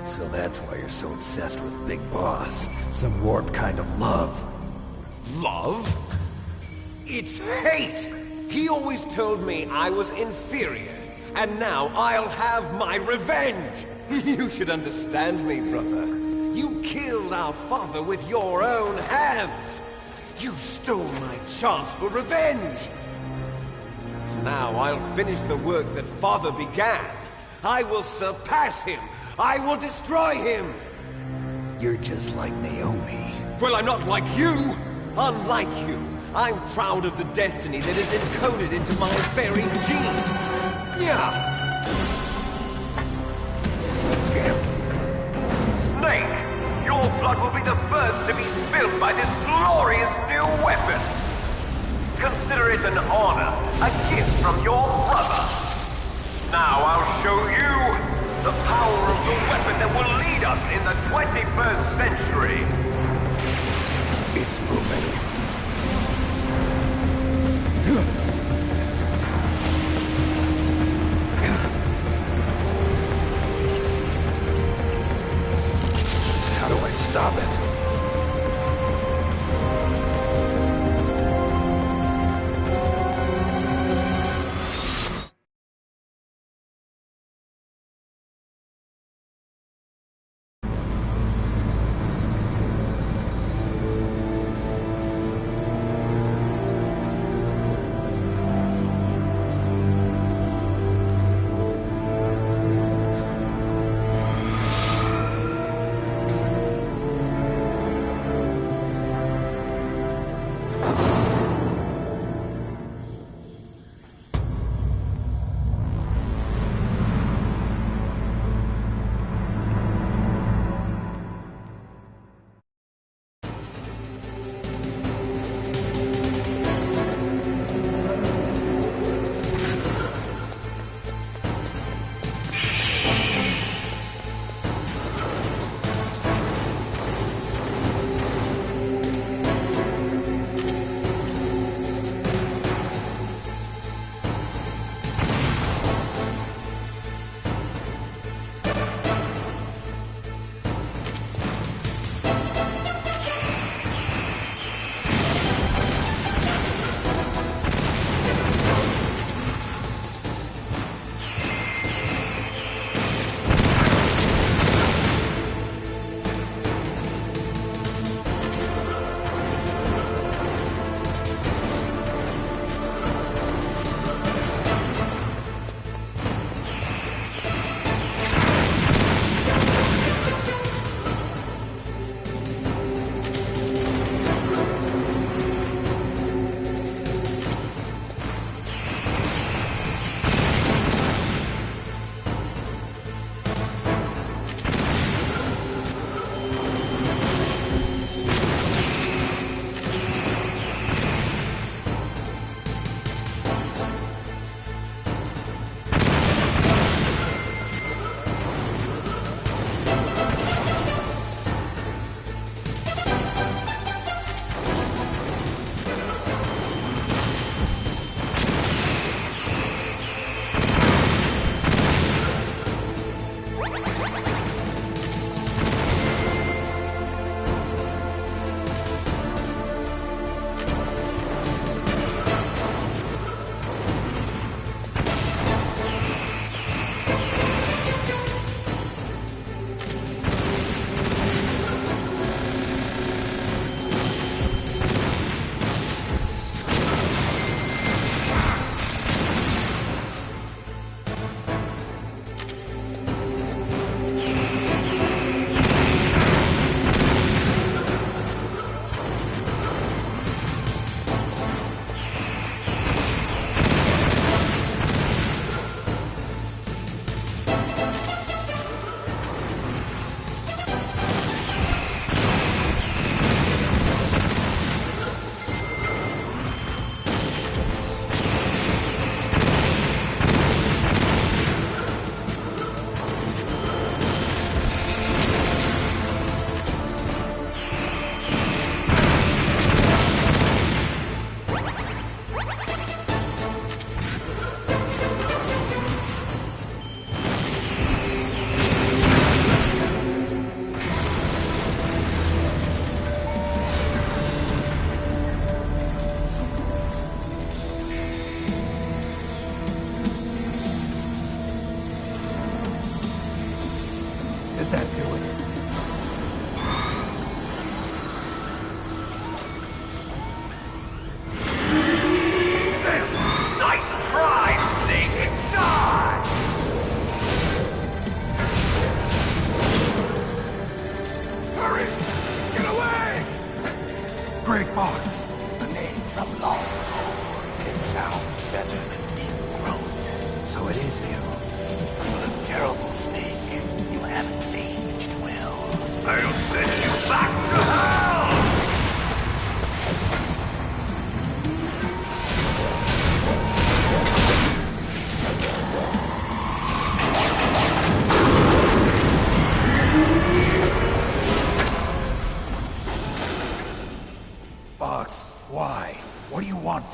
So that's why you're so obsessed with Big Boss. Some warped kind of love. Love? It's hate! He always told me I was inferior, and now I'll have my revenge! You should understand me, brother. You killed our father with your own hands! You stole my chance for revenge! Now I'll finish the work that Father began. I will surpass him! I will destroy him! You're just like Naomi. Well, I'm not like you! Unlike you, I'm proud of the destiny that is encoded into my very genes! Yeah! Snake, your blood will be the first to be spilled by this glorious new weapon! Consider it an honor, a gift from your brother! Now I'll show you the power of the weapon that will lead us in the 21st century! It's moving. How do I stop it?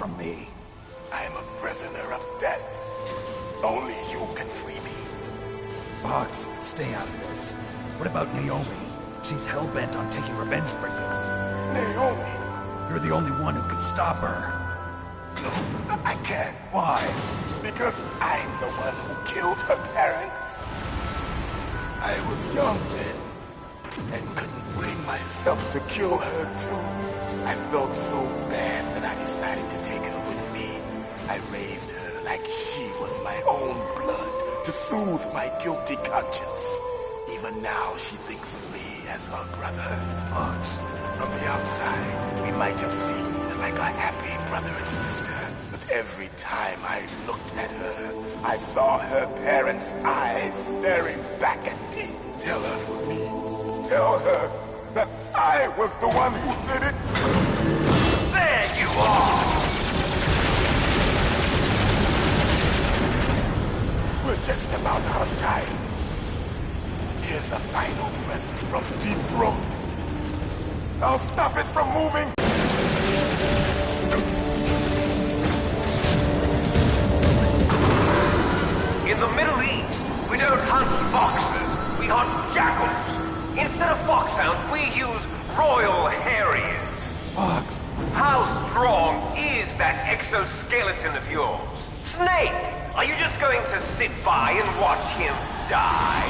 from me. I'm a prisoner of death. Only you can free me. Fox, stay out of this. What about Naomi? She's hell-bent on taking revenge for you. Naomi? You're the only one who can stop her. No, I can't. Why? Because I'm the one who killed her parents. I was young then, and couldn't bring myself to kill her too. I felt so bad that I decided to take her with me. I raised her like she was my own blood to soothe my guilty conscience. Even now, she thinks of me as her brother. Fox. From the outside, we might have seemed like a happy brother and sister, but every time I looked at her, I saw her parents' eyes staring back at me. Tell her for me. Tell her that I was the one who did it. There you are! We're just about out of time. Here's a final present from Deep Throat. I'll stop it from moving. In the Middle East, we don't hunt foxes, we hunt jackals. Instead of foxhounds, we use royal harriers. Fox. How strong is that exoskeleton of yours? Snake, are you just going to sit by and watch him die?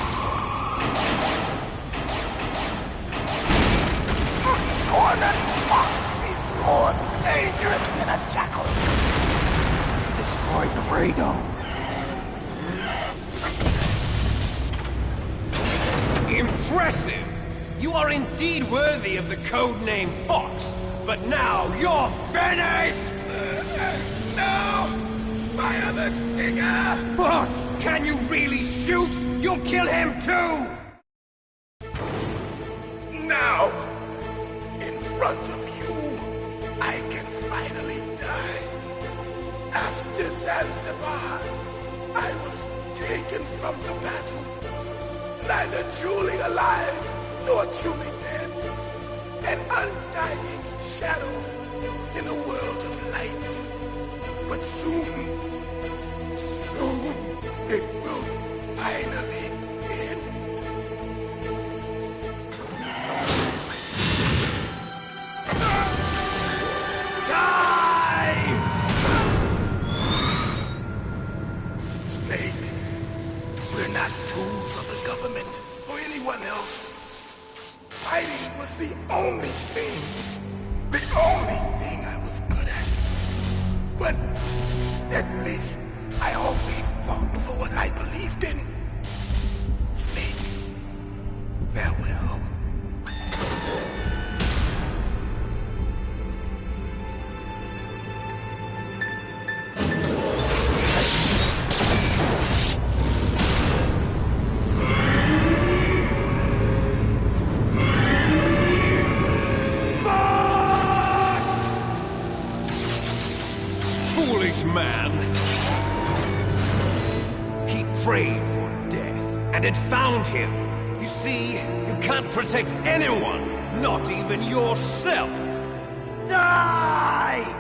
Cornered fox is more dangerous than a jackal. He destroyed the radome. Impressive! You are indeed worthy of the codename Fox, but now you're finished! No! Fire the stinger! Fox, can you really shoot? You'll kill him too! Now, in front of you, I can finally die. After Zanzibar, I was taken from the battle. Neither truly alive, nor truly dead. An undying shadow in a world of light. But soon, it will finally end. Snake, we're not tools of the government or anyone else. Fighting was the only thing I was good at. But at least I always fought for what I believed in. Snake, farewell. Man. He prayed for death, and it found him. You see, you can't protect anyone, not even yourself. Die!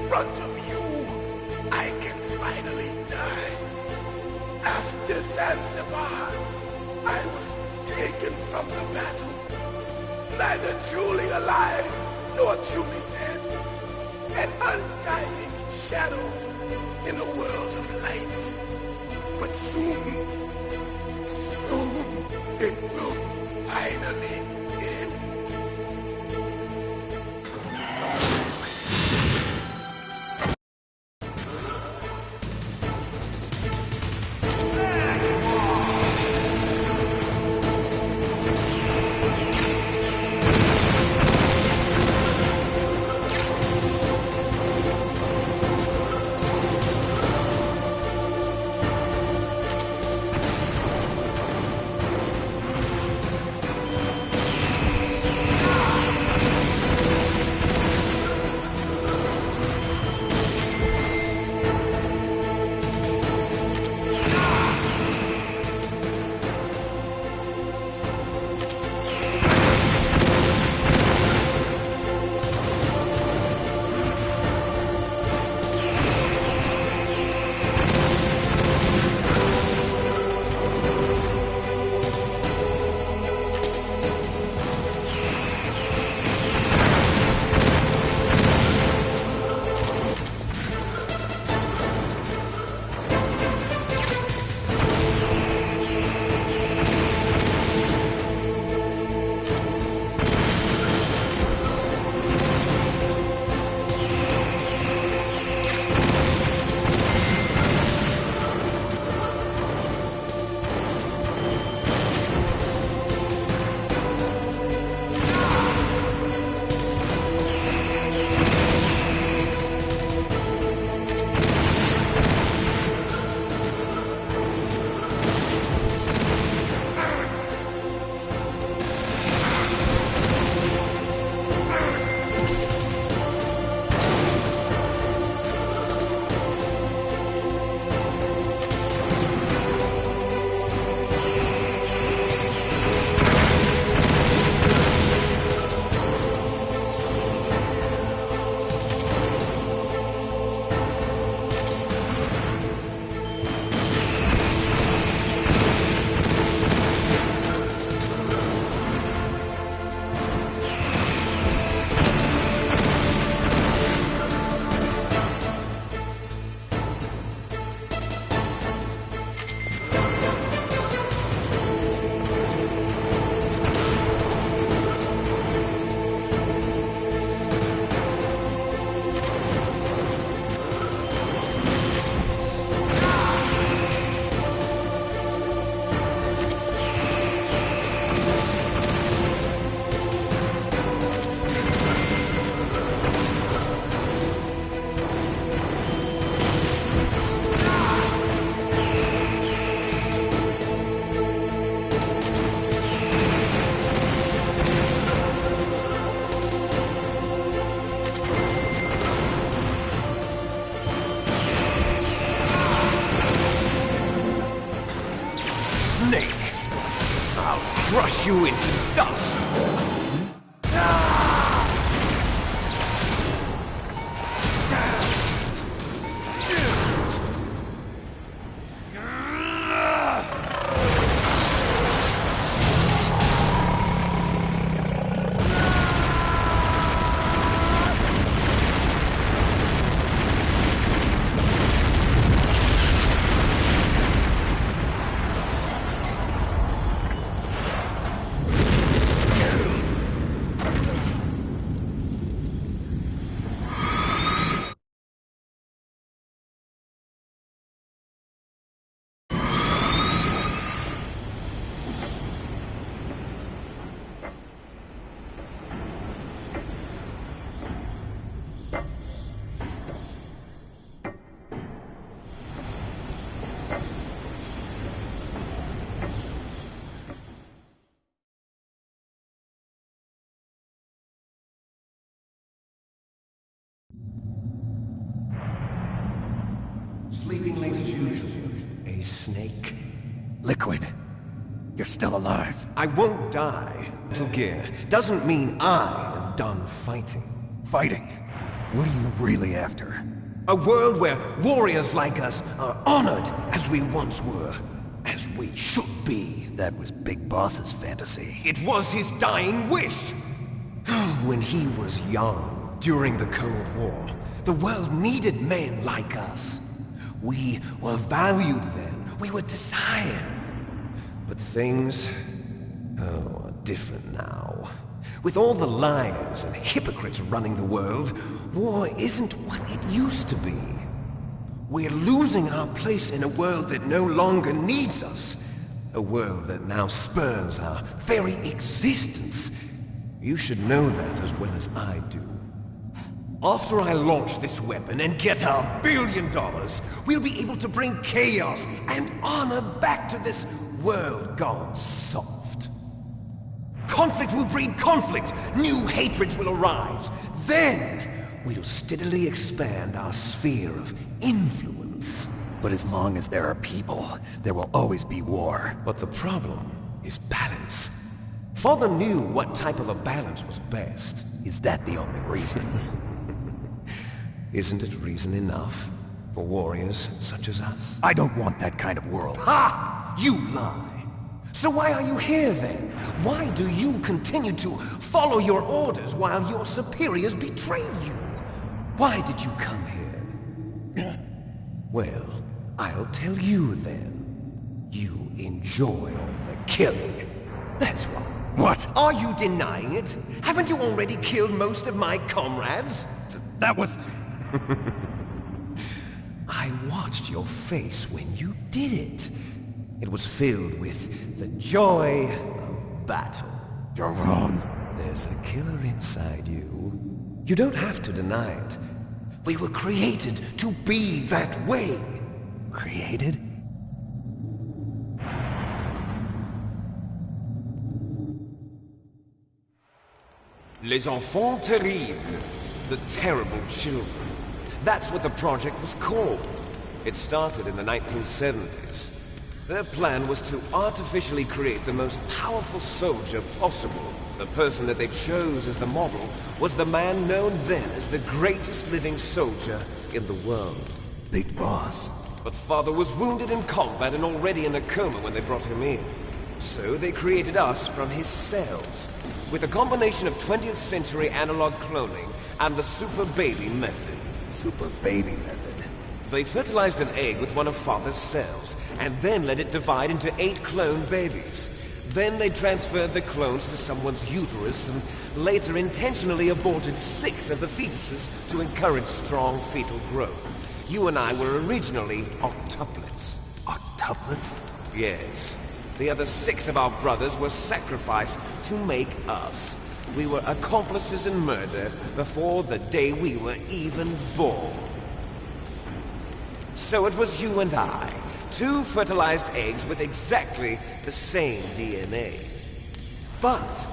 front of you, I can finally die. After Zanzibar, I was taken from the battle, neither truly alive nor truly dead. An undying shadow in a world of light. But soon it will finally end. Crush you into dust! Sleeping late as usual. A snake. Liquid. You're still alive. I won't die, Metal Gear. Doesn't mean I am done fighting. Fighting? What are you really after? A world where warriors like us are honored as we once were, as we should be. That was Big Boss's fantasy. It was his dying wish. When he was young, during the Cold War, the world needed men like us. We were valued then. We were desired. But things, are different now. With all the liars and hypocrites running the world, war isn't what it used to be. We're losing our place in a world that no longer needs us. A world that now spurns our very existence. You should know that as well as I do. After I launch this weapon and get our $1 billion, we'll be able to bring chaos and honor back to this world gone soft. Conflict will breed conflict. New hatreds will arise. Then, we'll steadily expand our sphere of influence. But as long as there are people, there will always be war. But the problem is balance. Father knew what type of a balance was best. Is that the only reason? Isn't it reason enough for warriors such as us? I don't want that kind of world. Ha! You lie! So why are you here then? Why do you continue to follow your orders while your superiors betray you? Why did you come here? Well, I'll tell you then. You enjoy all the killing. That's why. What? Are you denying it? Haven't you already killed most of my comrades? That was... I watched your face when you did it. It was filled with the joy of battle. You're wrong. There's a killer inside you. You don't have to deny it. We were created to be that way. Created? Les enfants terribles. The terrible children. That's what the project was called. It started in the 1970s. Their plan was to artificially create the most powerful soldier possible. The person that they chose as the model was the man known then as the greatest living soldier in the world. Big Boss. But Father was wounded in combat and already in a coma when they brought him in. So they created us from his cells, with a combination of 20th century analog cloning and the super baby method. Super baby method. They fertilized an egg with one of Father's cells, and then let it divide into 8 clone babies. Then they transferred the clones to someone's uterus, and later intentionally aborted 6 of the fetuses to encourage strong fetal growth. You and I were originally octuplets. Octuplets? Yes. The other 6 of our brothers were sacrificed to make us. We were accomplices in murder before the day we were even born. So it was you and I, 2 fertilized eggs with exactly the same DNA. But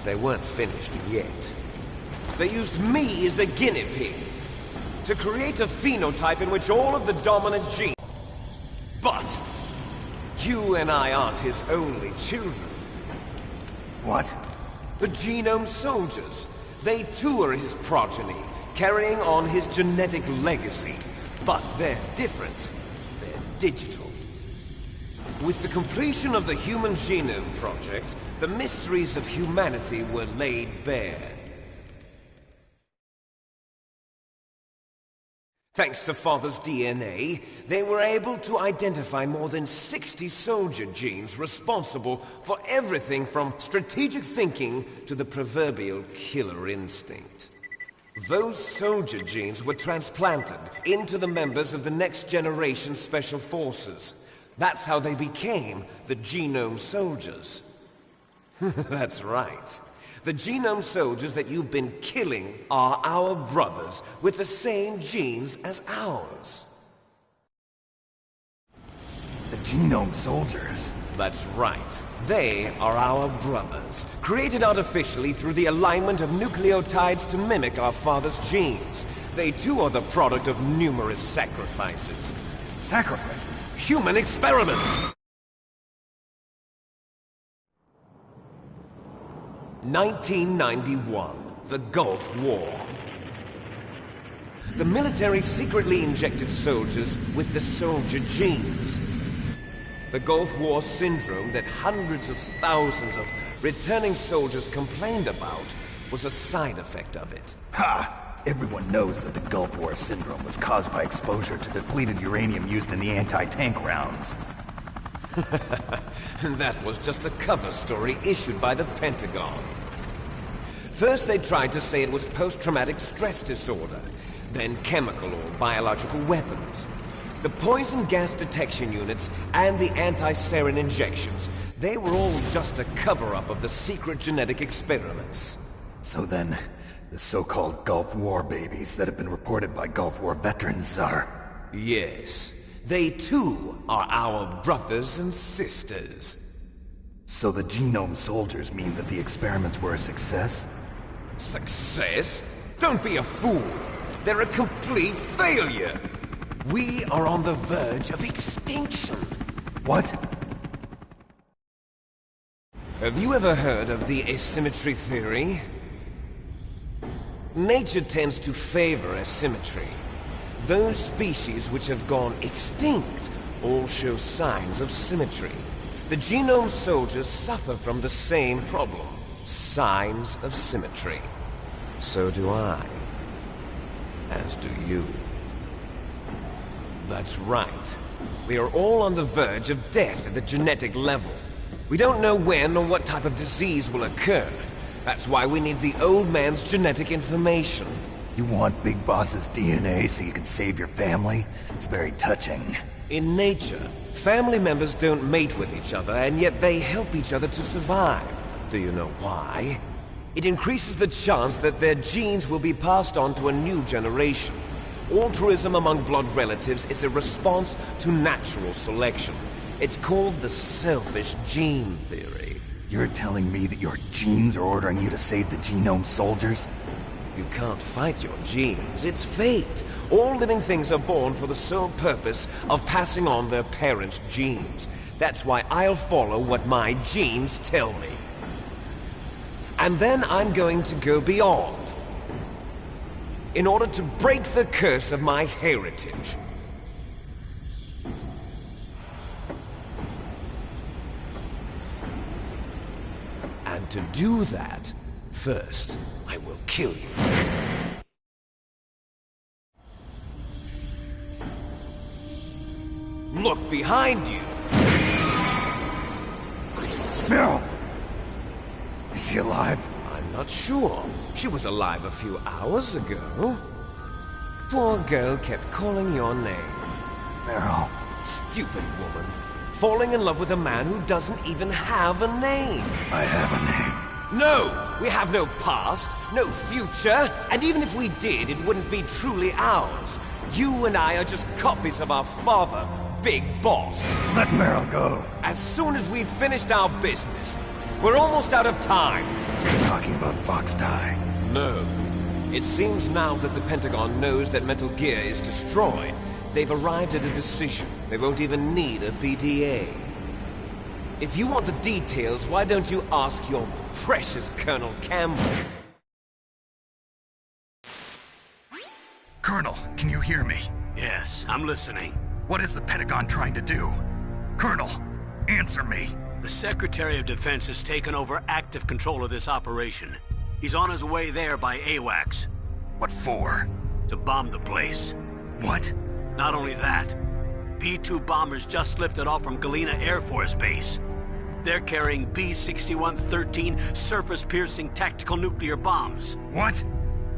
they weren't finished yet. They used me as a guinea pig to create a phenotype in which all of the dominant genes. But you and I aren't his only children. What? The Genome Soldiers. They too are his progeny, carrying on his genetic legacy. But they're different. They're digital. With the completion of the Human Genome Project, the mysteries of humanity were laid bare. Thanks to Father's DNA, they were able to identify more than 60 soldier genes responsible for everything from strategic thinking to the proverbial killer instinct. Those soldier genes were transplanted into the members of the next generation Special Forces. That's how they became the Genome Soldiers. That's right. The Genome Soldiers that you've been killing are our brothers with the same genes as ours. The Genome Soldiers? That's right. They are our brothers, created artificially through the alignment of nucleotides to mimic our father's genes. They too are the product of numerous sacrifices. Sacrifices? Human experiments! 1991, the Gulf War. The military secretly injected soldiers with the soldier genes. The Gulf War syndrome that hundreds of thousands of returning soldiers complained about was a side effect of it. Ha! Everyone knows that the Gulf War syndrome was caused by exposure to depleted uranium used in the anti-tank rounds. That was just a cover story issued by the Pentagon. First they tried to say it was post-traumatic stress disorder, then chemical or biological weapons. The poison gas detection units and the anti-sarin injections, they were all just a cover-up of the secret genetic experiments. So then, the so-called Gulf War babies that have been reported by Gulf War veterans are... Yes. They too are our brothers and sisters. So the genome soldiers mean that the experiments were a success? Success? Don't be a fool! They're a complete failure! We are on the verge of extinction. What? Have you ever heard of the asymmetry theory? Nature tends to favor asymmetry. Those species which have gone extinct all show signs of symmetry. The genome soldiers suffer from the same problem. Signs of symmetry. So do I. As do you. That's right. We are all on the verge of death at the genetic level. We don't know when or what type of disease will occur. That's why we need the old man's genetic information. You want Big Boss's DNA so you can save your family? It's very touching. In nature, family members don't mate with each other, and yet they help each other to survive. Do you know why? It increases the chance that their genes will be passed on to a new generation. Altruism among blood relatives is a response to natural selection. It's called the selfish gene theory. You're telling me that your genes are ordering you to save the genome soldiers? You can't fight your genes. It's fate. All living things are born for the sole purpose of passing on their parents' genes. That's why I'll follow what my genes tell me. And then I'm going to go beyond. In order to break the curse of my heritage. And to do that, first, I will kill you. Look behind you! Meryl! Is she alive? I'm not sure. She was alive a few hours ago. Poor girl kept calling your name. Meryl. Stupid woman. Falling in love with a man who doesn't even have a name. I have a name. No! We have no past, no future, and even if we did, it wouldn't be truly ours. You and I are just copies of our father, Big Boss. Let Meryl go. As soon as we've finished our business, we're almost out of time. You're talking about Fox Die. No. It seems now that the Pentagon knows that Metal Gear is destroyed. They've arrived at a decision. They won't even need a PDA. If you want the details, why don't you ask your precious Colonel Campbell? Colonel, can you hear me? Yes, I'm listening. What is the Pentagon trying to do? Colonel, answer me. The Secretary of Defense has taken over active control of this operation. He's on his way there by AWACS. What for? To bomb the place. What? Not only that, B-2 bombers just lifted off from Galena Air Force Base. They're carrying B-6113 surface-piercing tactical nuclear bombs. What?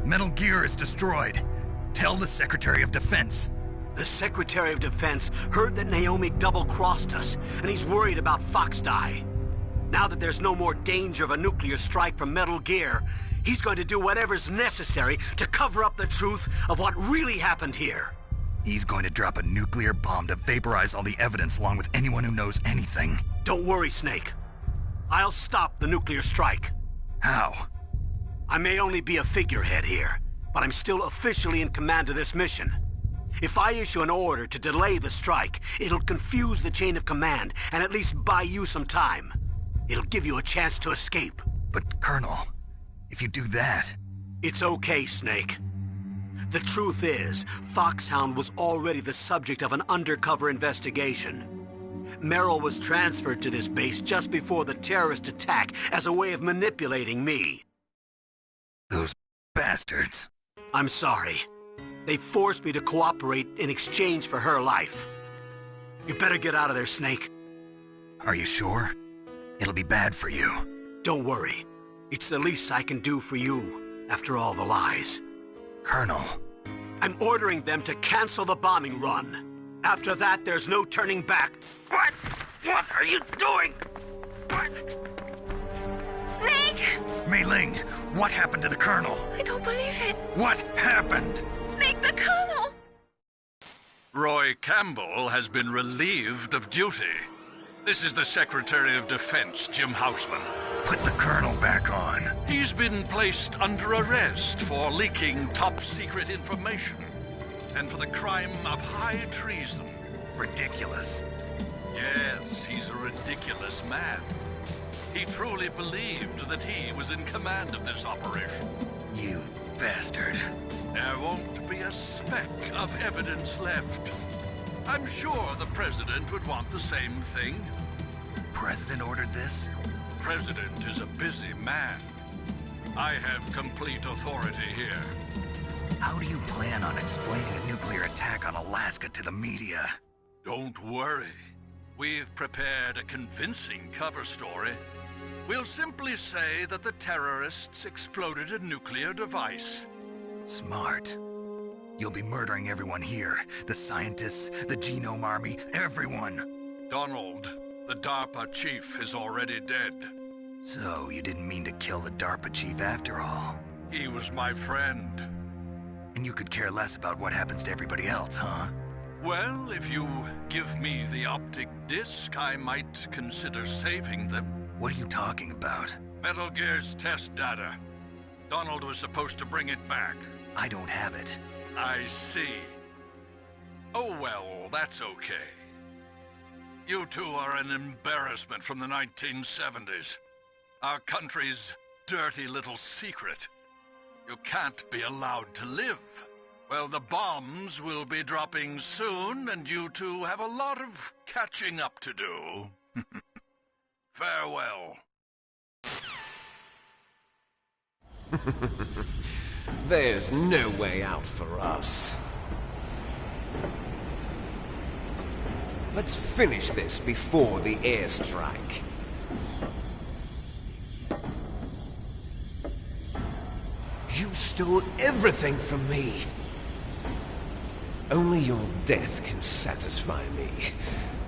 Metal Gear is destroyed. Tell the Secretary of Defense. The Secretary of Defense heard that Naomi double-crossed us, and he's worried about Fox Die. Now that there's no more danger of a nuclear strike from Metal Gear, he's going to do whatever's necessary to cover up the truth of what really happened here. He's going to drop a nuclear bomb to vaporize all the evidence along with anyone who knows anything. Don't worry, Snake. I'll stop the nuclear strike. How? I may only be a figurehead here, but I'm still officially in command of this mission. If I issue an order to delay the strike, it'll confuse the chain of command and at least buy you some time. It'll give you a chance to escape. But, Colonel, if you do that... It's okay, Snake. The truth is, Foxhound was already the subject of an undercover investigation. Merrill was transferred to this base just before the terrorist attack as a way of manipulating me. Those bastards. I'm sorry. They forced me to cooperate in exchange for her life. You better get out of there, Snake. Are you sure? It'll be bad for you. Don't worry. It's the least I can do for you, after all the lies. Colonel. I'm ordering them to cancel the bombing run. After that, there's no turning back. What? What are you doing? What? Snake! Mei Ling, what happened to the Colonel? I don't believe it. What happened? Snake, the Colonel! Roy Campbell has been relieved of duty. This is the Secretary of Defense, Jim Houseman. Put the Colonel back on. He's been placed under arrest for leaking top-secret information and for the crime of high treason. Ridiculous. Yes, he's a ridiculous man. He truly believed that he was in command of this operation. You bastard. There won't be a speck of evidence left. I'm sure the President would want the same thing. President ordered this? President is a busy man. I have complete authority here. How do you plan on explaining a nuclear attack on Alaska to the media? Don't worry. We've prepared a convincing cover story. We'll simply say that the terrorists exploded a nuclear device. Smart. You'll be murdering everyone here. The scientists, the Genome Army, everyone. Donald, the DARPA chief, is already dead. So, you didn't mean to kill the DARPA chief after all? He was my friend. And you could care less about what happens to everybody else, huh? Well, if you give me the optic disc, I might consider saving them. What are you talking about? Metal Gear's test data. Donald was supposed to bring it back. I don't have it. I see. Oh well, that's okay. You two are an embarrassment from the 1970s. Our country's dirty little secret. You can't be allowed to live. Well, the bombs will be dropping soon, and you two have a lot of catching up to do. Farewell. There's no way out for us. Let's finish this before the airstrike. You stole everything from me. Only your death can satisfy me.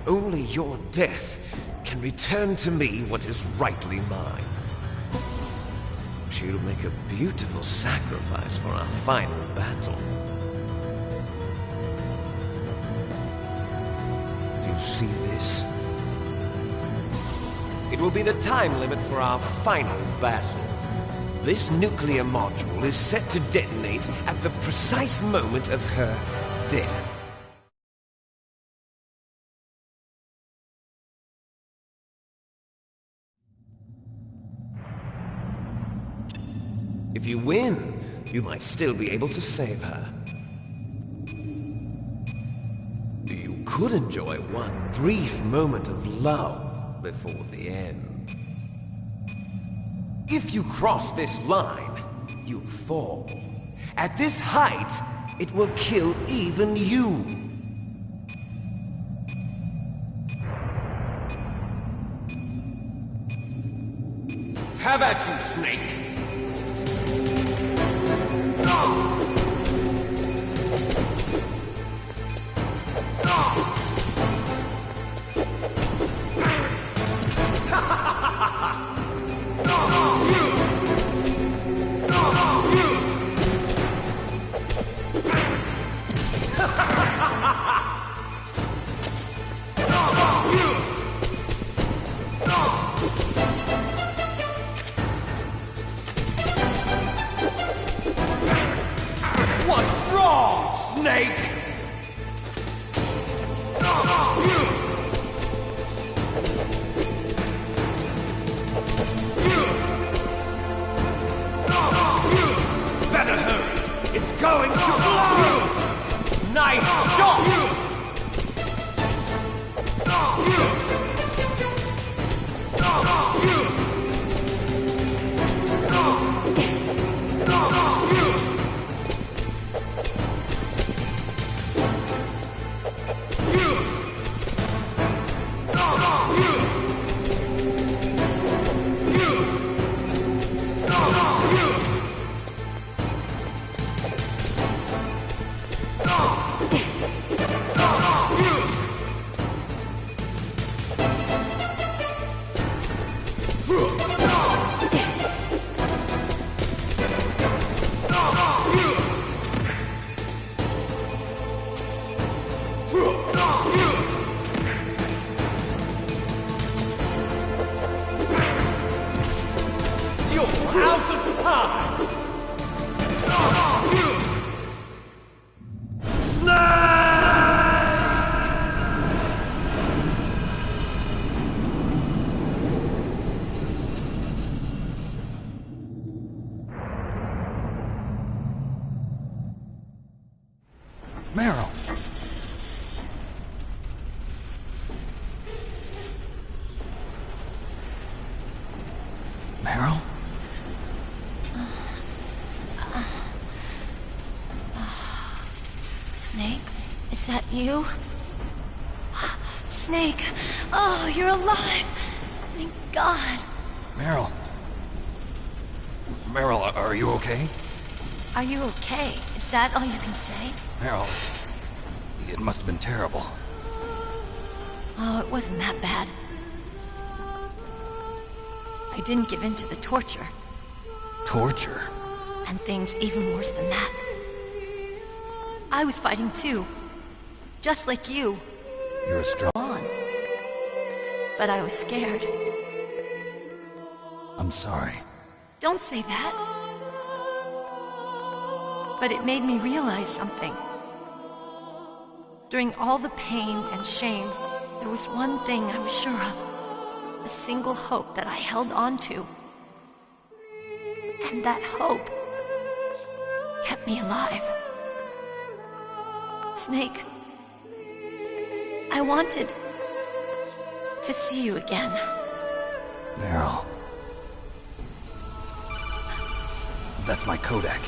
Only your death can return to me what is rightly mine. She'll make a beautiful sacrifice for our final battle. Do you see this? It will be the time limit for our final battle. This nuclear module is set to detonate at the precise moment of her death. If you win, you might still be able to save her. You could enjoy one brief moment of love before the end. If you cross this line, you'll fall. At this height, it will kill even you. Have at you, Snake! What's wrong, Snake? Better hurry. It's going to... You're out of time! Meryl! Meryl? Snake? Is that you? Snake! Oh, you're alive! Thank God! Meryl? Meryl, are you okay? Are you okay? Is that all you can say? Meryl, it must have been terrible. Oh, it wasn't that bad. I didn't give in to the torture. Torture? And things even worse than that. I was fighting too. Just like you. You're a strong... But I was scared. I'm sorry. Don't say that. But it made me realize something. During all the pain and shame, there was one thing I was sure of. A single hope that I held on to. And that hope kept me alive. Snake, I wanted to see you again. Meryl. That's my Kodak.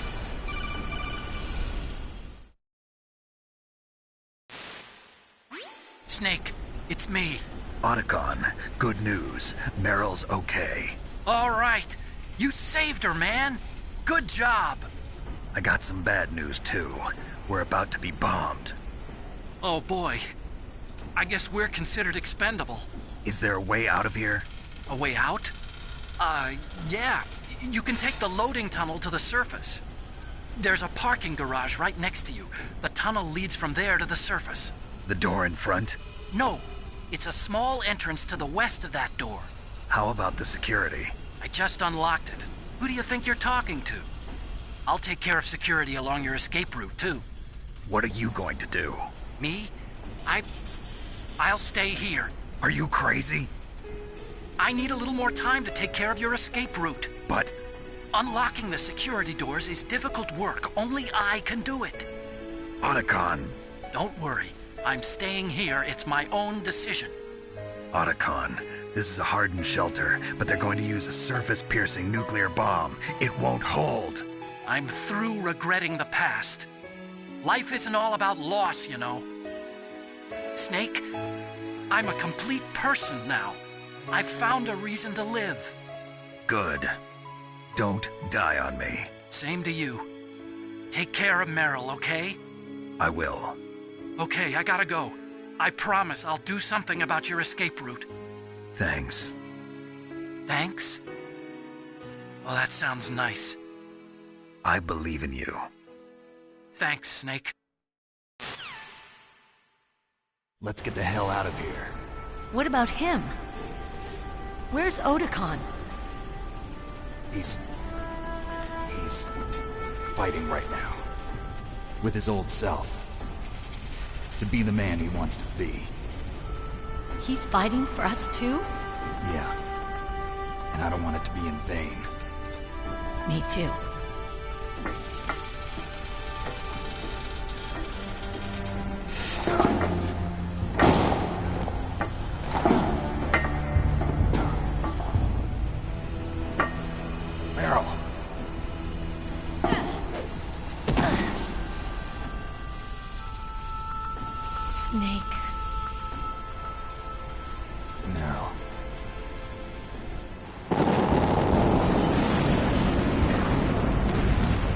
Snake, it's me. Otacon, good news. Meryl's okay. All right. You saved her, man. Good job. I got some bad news, too. We're about to be bombed. Oh, boy. I guess we're considered expendable. Is there a way out of here? A way out? Yeah. You can take the loading tunnel to the surface. There's a parking garage right next to you. The tunnel leads from there to the surface. The door in front? No. It's a small entrance to the west of that door. How about the security? I just unlocked it. Who do you think you're talking to? I'll take care of security along your escape route, too. What are you going to do? Me? I'll stay here. Are you crazy? I need a little more time to take care of your escape route. But... unlocking the security doors is difficult work. Only I can do it. Otacon. Don't worry. I'm staying here. It's my own decision. Otacon, this is a hardened shelter, but they're going to use a surface-piercing nuclear bomb. It won't hold. I'm through regretting the past. Life isn't all about loss, you know. Snake, I'm a complete person now. I've found a reason to live. Good. Don't die on me. Same to you. Take care of Meryl, okay? I will. Okay, I gotta go. I promise I'll do something about your escape route. Thanks. Thanks? Well, that sounds nice. I believe in you. Thanks, Snake. Let's get the hell out of here. What about him? Where's Otacon? He's fighting right now. With his old self. To be the man he wants to be. He's fighting for us too? Yeah. And I don't want it to be in vain. Me too. Meryl. Snake. Meryl.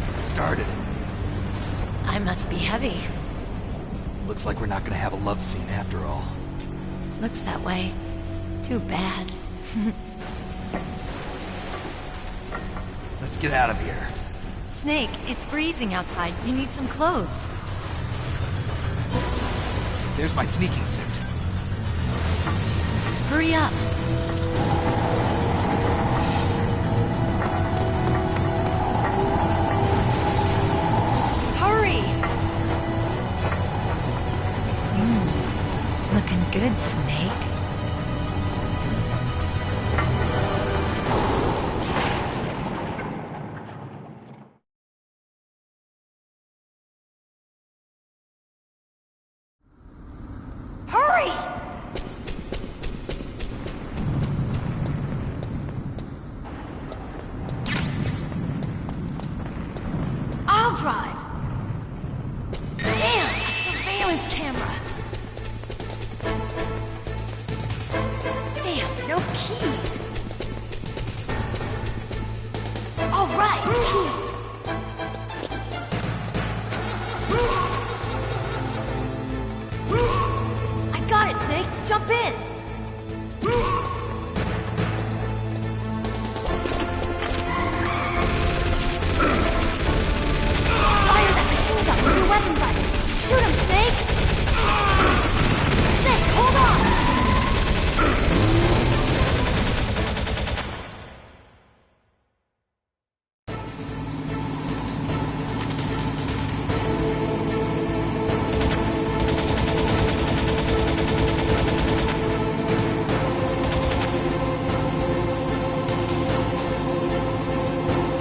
It started. I must be heavy. Looks like we're not gonna have a love scene after all. Looks that way. Too bad. Let's get out of here. Snake, it's freezing outside. You need some clothes. There's my sneaking suit. Hurry up. Hurry! Looking good, Snake. Hurry! I'll drive. Damn, a surveillance camera. Damn, no keys. All right, keys. I got it, Snake. Jump in. Fire that machine gun with your weapon button. Shoot him, Snake. Snake, hold on.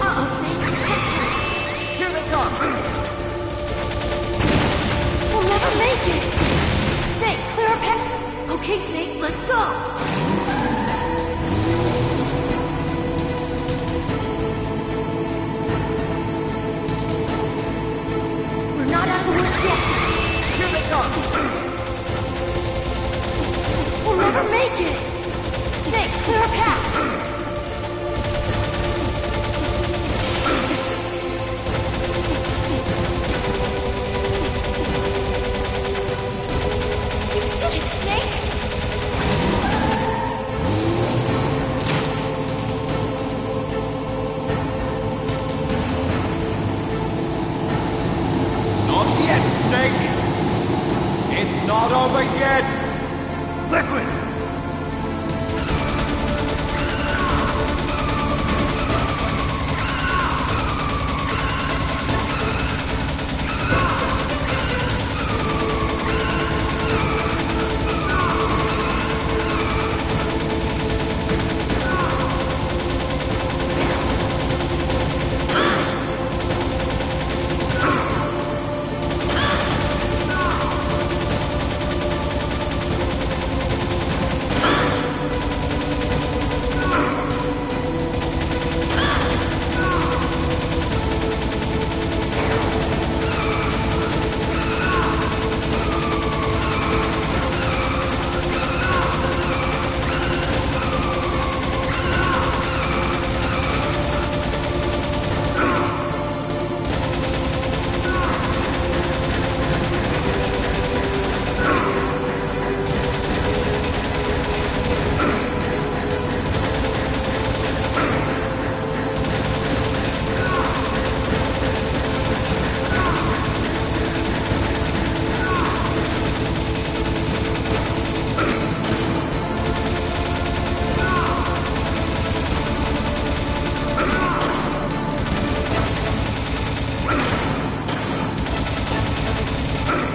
Uh-oh, Snake. Checkpoint. Here they come! We'll never make it! Snake, clear a path! Okay, Snake, let's go! We're not out of the woods yet! Here they come! We'll never make it! Snake, clear a path! You did it, Snake! Not yet, Snake! It's not over yet! Liquid!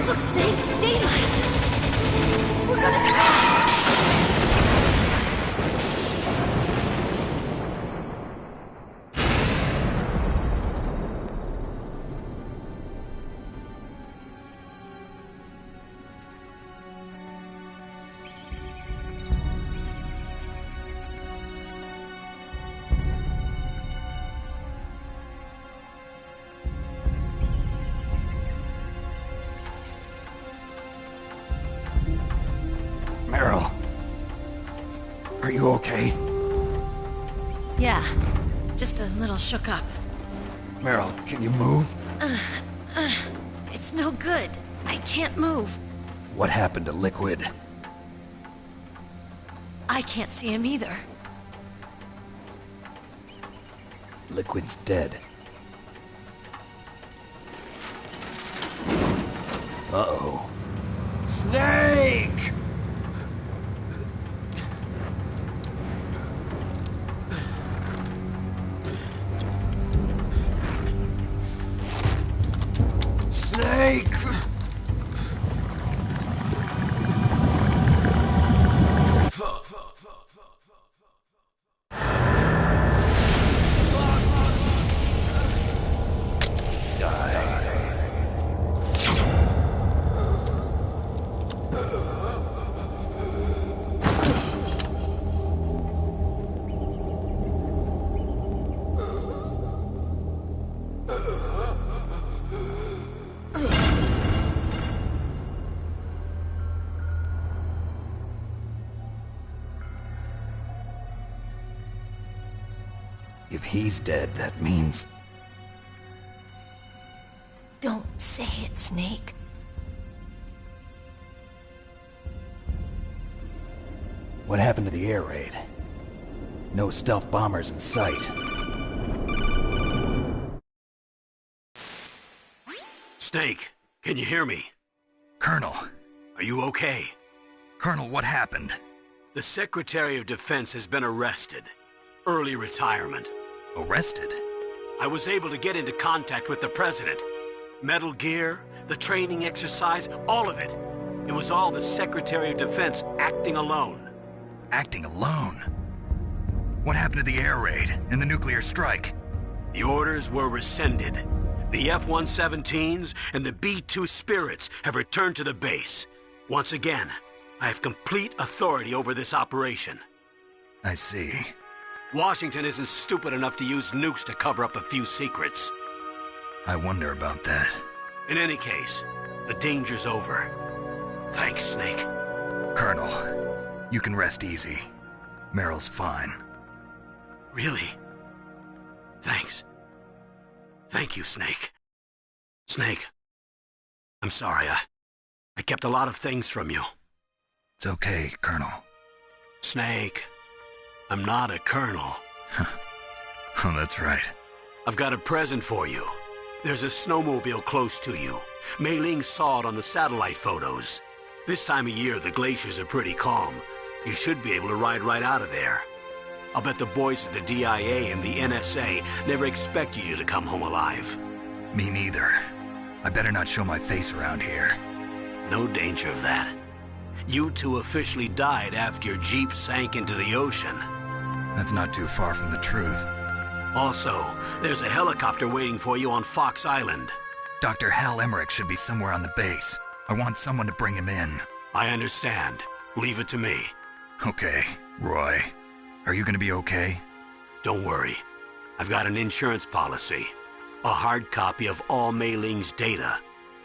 Look, Snake! Daylight! We're gonna crash! Meryl. Are you okay? Yeah, just a little shook up. Meryl, can you move? It's no good. I can't move. What happened to Liquid? I can't see him either. Liquid's dead. Uh-oh. Snake! Snake! If he's dead, that means... Don't say it, Snake. What happened to the air raid? No stealth bombers in sight. Snake, can you hear me? Colonel. Are you okay? Colonel, what happened? The Secretary of Defense has been arrested. Early retirement. Arrested? I was able to get into contact with the President. Metal Gear, the training exercise, all of it. It was all the Secretary of Defense acting alone. Acting alone? What happened to the air raid and the nuclear strike? The orders were rescinded. The F-117s and the B-2 Spirits have returned to the base. Once again, I have complete authority over this operation. I see. Washington isn't stupid enough to use nukes to cover up a few secrets. I wonder about that. In any case, the danger's over. Thanks, Snake. Colonel, you can rest easy. Meryl's fine. Really? Thanks. Thank you, Snake. Snake, I'm sorry, I kept a lot of things from you. It's okay, Colonel. Snake, I'm not a colonel. Oh, that's right. I've got a present for you. There's a snowmobile close to you. Mei Ling saw it on the satellite photos. This time of year, the glaciers are pretty calm. You should be able to ride right out of there. I'll bet the boys at the DIA and the NSA never expected you to come home alive. Me neither. I better not show my face around here. No danger of that. You two officially died after your Jeep sank into the ocean. That's not too far from the truth. Also, there's a helicopter waiting for you on Fox Island. Dr. Hal Emmerich should be somewhere on the base. I want someone to bring him in. I understand. Leave it to me. Okay, Roy. Are you gonna be okay? Don't worry. I've got an insurance policy. A hard copy of all Mei Ling's data.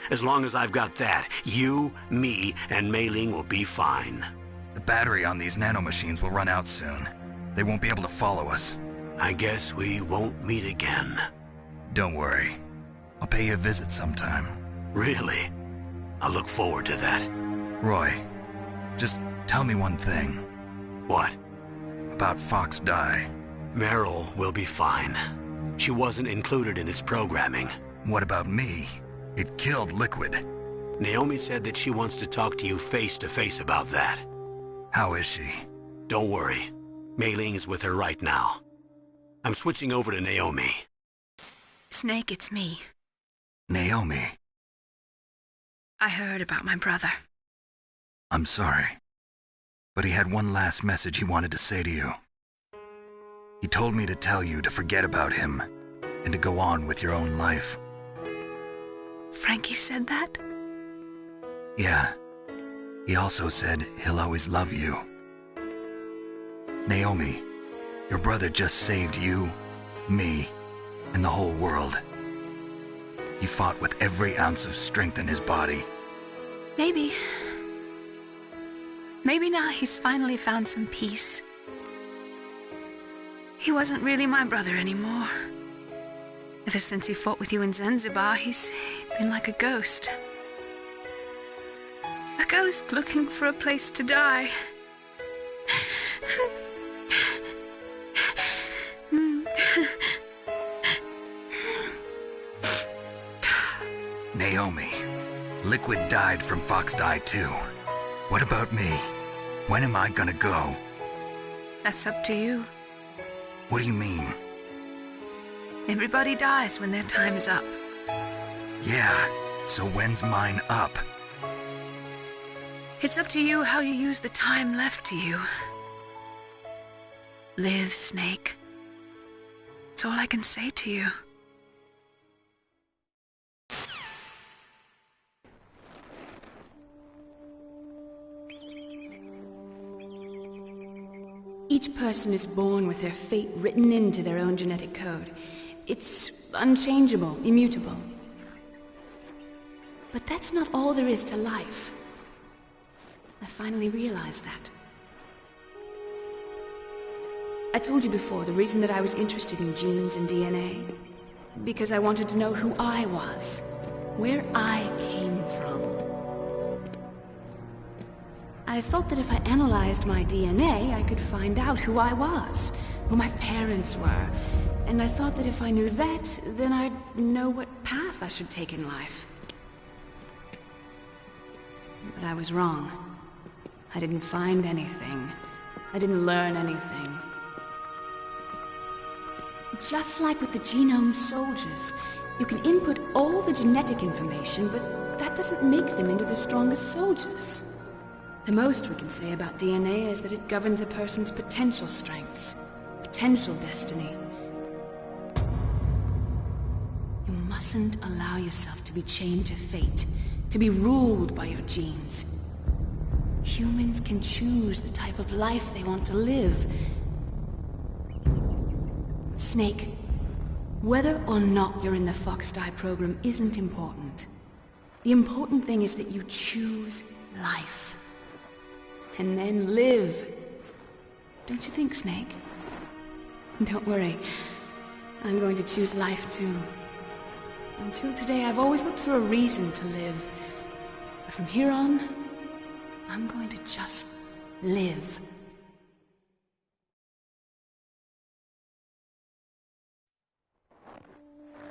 As long as I've got that, you, me, and Mei Ling will be fine. The battery on these nanomachines will run out soon. They won't be able to follow us. I guess we won't meet again. Don't worry. I'll pay you a visit sometime. Really? I look forward to that. Roy, just tell me one thing. What? About Fox Die. Meryl will be fine. She wasn't included in its programming. What about me? It killed Liquid. Naomi said that she wants to talk to you face to face about that. How is she? Don't worry. Mei Ling is with her right now. I'm switching over to Naomi. Snake, it's me. Naomi. I heard about my brother. I'm sorry. But he had one last message he wanted to say to you. He told me to tell you to forget about him and to go on with your own life. Frankie said that? Yeah. He also said he'll always love you. Naomi, your brother just saved you, me, and the whole world. He fought with every ounce of strength in his body. Maybe. Maybe now he's finally found some peace. He wasn't really my brother anymore. Ever since he fought with you in Zanzibar, he's been like a ghost. A ghost looking for a place to die. Naomi, Liquid died from Fox Die too. What about me? When am I gonna go? That's up to you. What do you mean? Everybody dies when their time's up. Yeah, so when's mine up? It's up to you how you use the time left to you. Live, Snake. That's all I can say to you. Each person is born with their fate written into their own genetic code. It's unchangeable, immutable. But that's not all there is to life. I finally realized that. I told you before the reason that I was interested in genes and DNA. Because I wanted to know who I was, where I came from. I thought that if I analyzed my DNA, I could find out who I was, who my parents were. And I thought that if I knew that, then I'd know what path I should take in life. But I was wrong. I didn't find anything. I didn't learn anything. Just like with the genome soldiers, you can input all the genetic information, but that doesn't make them into the strongest soldiers. The most we can say about DNA is that it governs a person's potential strengths, potential destiny. You mustn't allow yourself to be chained to fate, to be ruled by your genes. Humans can choose the type of life they want to live. Snake, whether or not you're in the Fox Die program isn't important. The important thing is that you choose life. And then live. Don't you think, Snake? Don't worry. I'm going to choose life too. Until today, I've always looked for a reason to live. But from here on, I'm going to just live.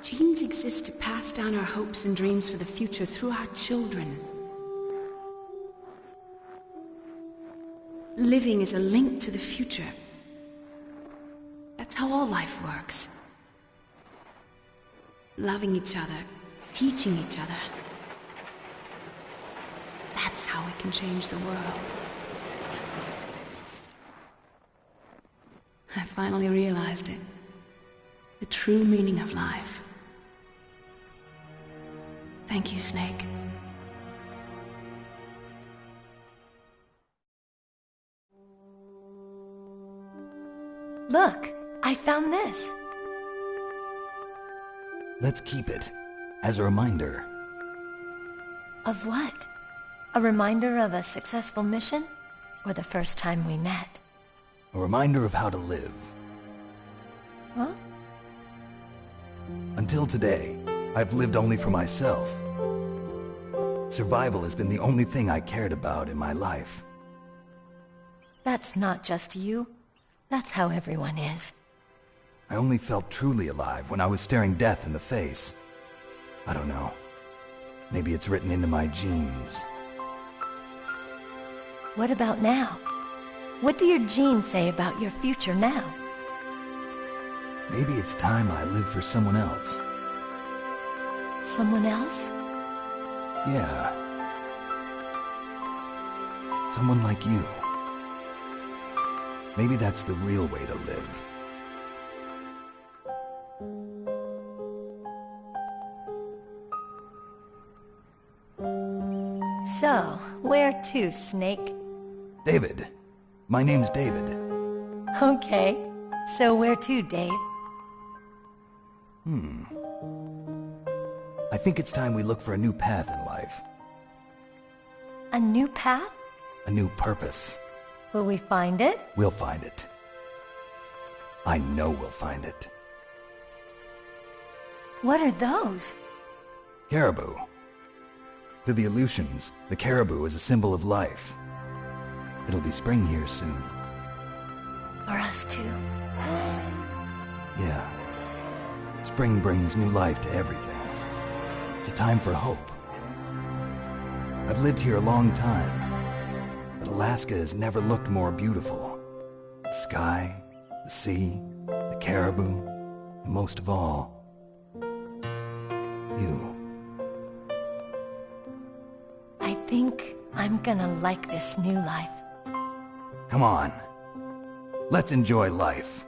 Genes exist to pass down our hopes and dreams for the future through our children. Living is a link to the future. That's how all life works. Loving each other, teaching each other. That's how we can change the world. I finally realized it. The true meaning of life. Thank you, Snake. Look, I found this. Let's keep it as a reminder. Of what? A reminder of a successful mission? Or the first time we met? A reminder of how to live. Huh? Until today, I've lived only for myself. Survival has been the only thing I cared about in my life. That's not just you. That's how everyone is. I only felt truly alive when I was staring death in the face. I don't know. Maybe it's written into my genes. What about now? What do your genes say about your future now? Maybe it's time I live for someone else. Someone else? Yeah. Someone like you. Maybe that's the real way to live. So, where to, Snake? David. My name's David. Okay. So where to, Dave? I think it's time we look for a new path in life. A new path? A new purpose. Will we find it? We'll find it. I know we'll find it. What are those? Caribou. To the Aleutians, the caribou is a symbol of life. It'll be spring here soon. For us too. Yeah. Spring brings new life to everything. It's a time for hope. I've lived here a long time, but Alaska has never looked more beautiful. The sky, the sea, the caribou, and most of all, you. I think I'm gonna like this new life. Come on. Let's enjoy life.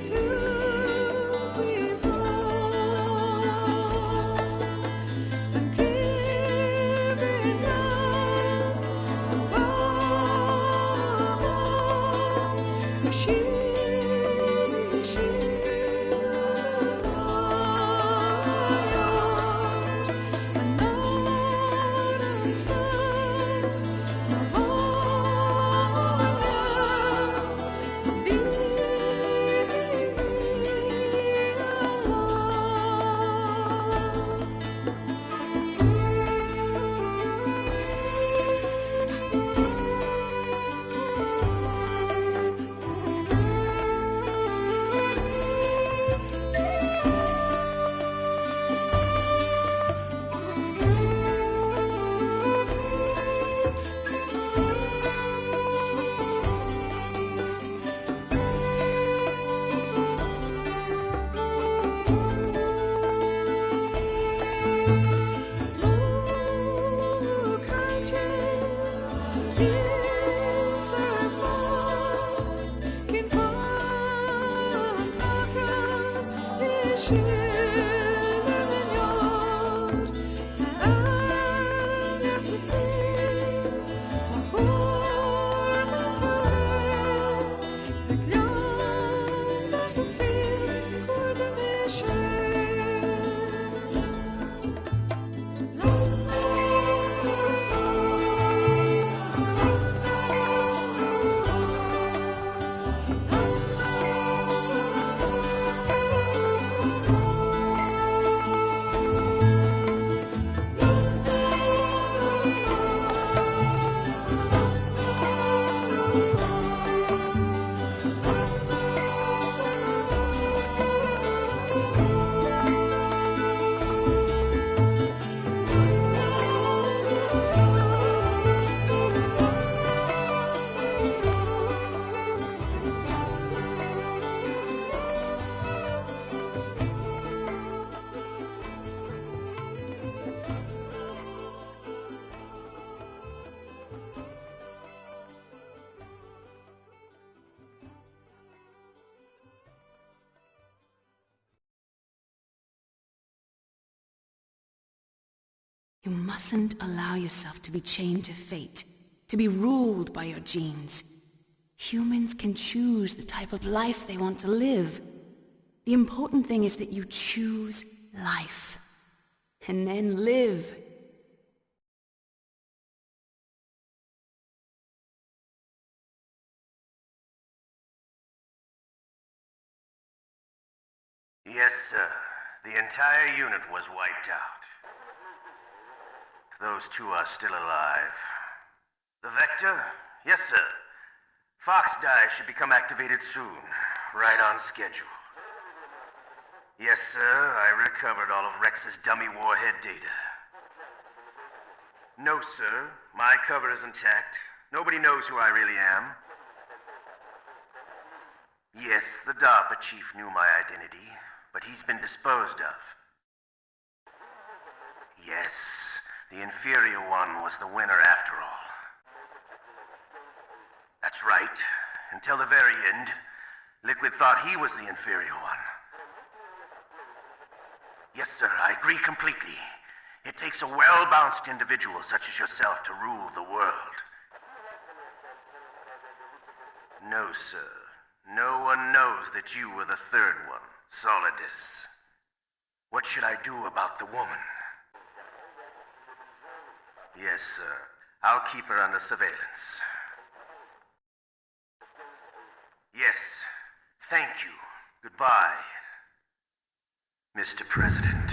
To You mustn't allow yourself to be chained to fate, to be ruled by your genes. Humans can choose the type of life they want to live. The important thing is that you choose life, and then live. Yes, sir. The entire unit was wiped out. Those two are still alive. The Vector? Yes, sir. Fox Die should become activated soon. Right on schedule. Yes, sir. I recovered all of Rex's dummy warhead data. No, sir. My cover is intact. Nobody knows who I really am. Yes, the DARPA chief knew my identity, but he's been disposed of. Yes, the inferior one was the winner after all. That's right. Until the very end, Liquid thought he was the inferior one. Yes, sir, I agree completely. It takes a well-balanced individual such as yourself to rule the world. No, sir. No one knows that you were the third one, Solidus. What should I do about the woman? Yes, sir. I'll keep her under surveillance. Yes. Thank you. Goodbye, Mr. President.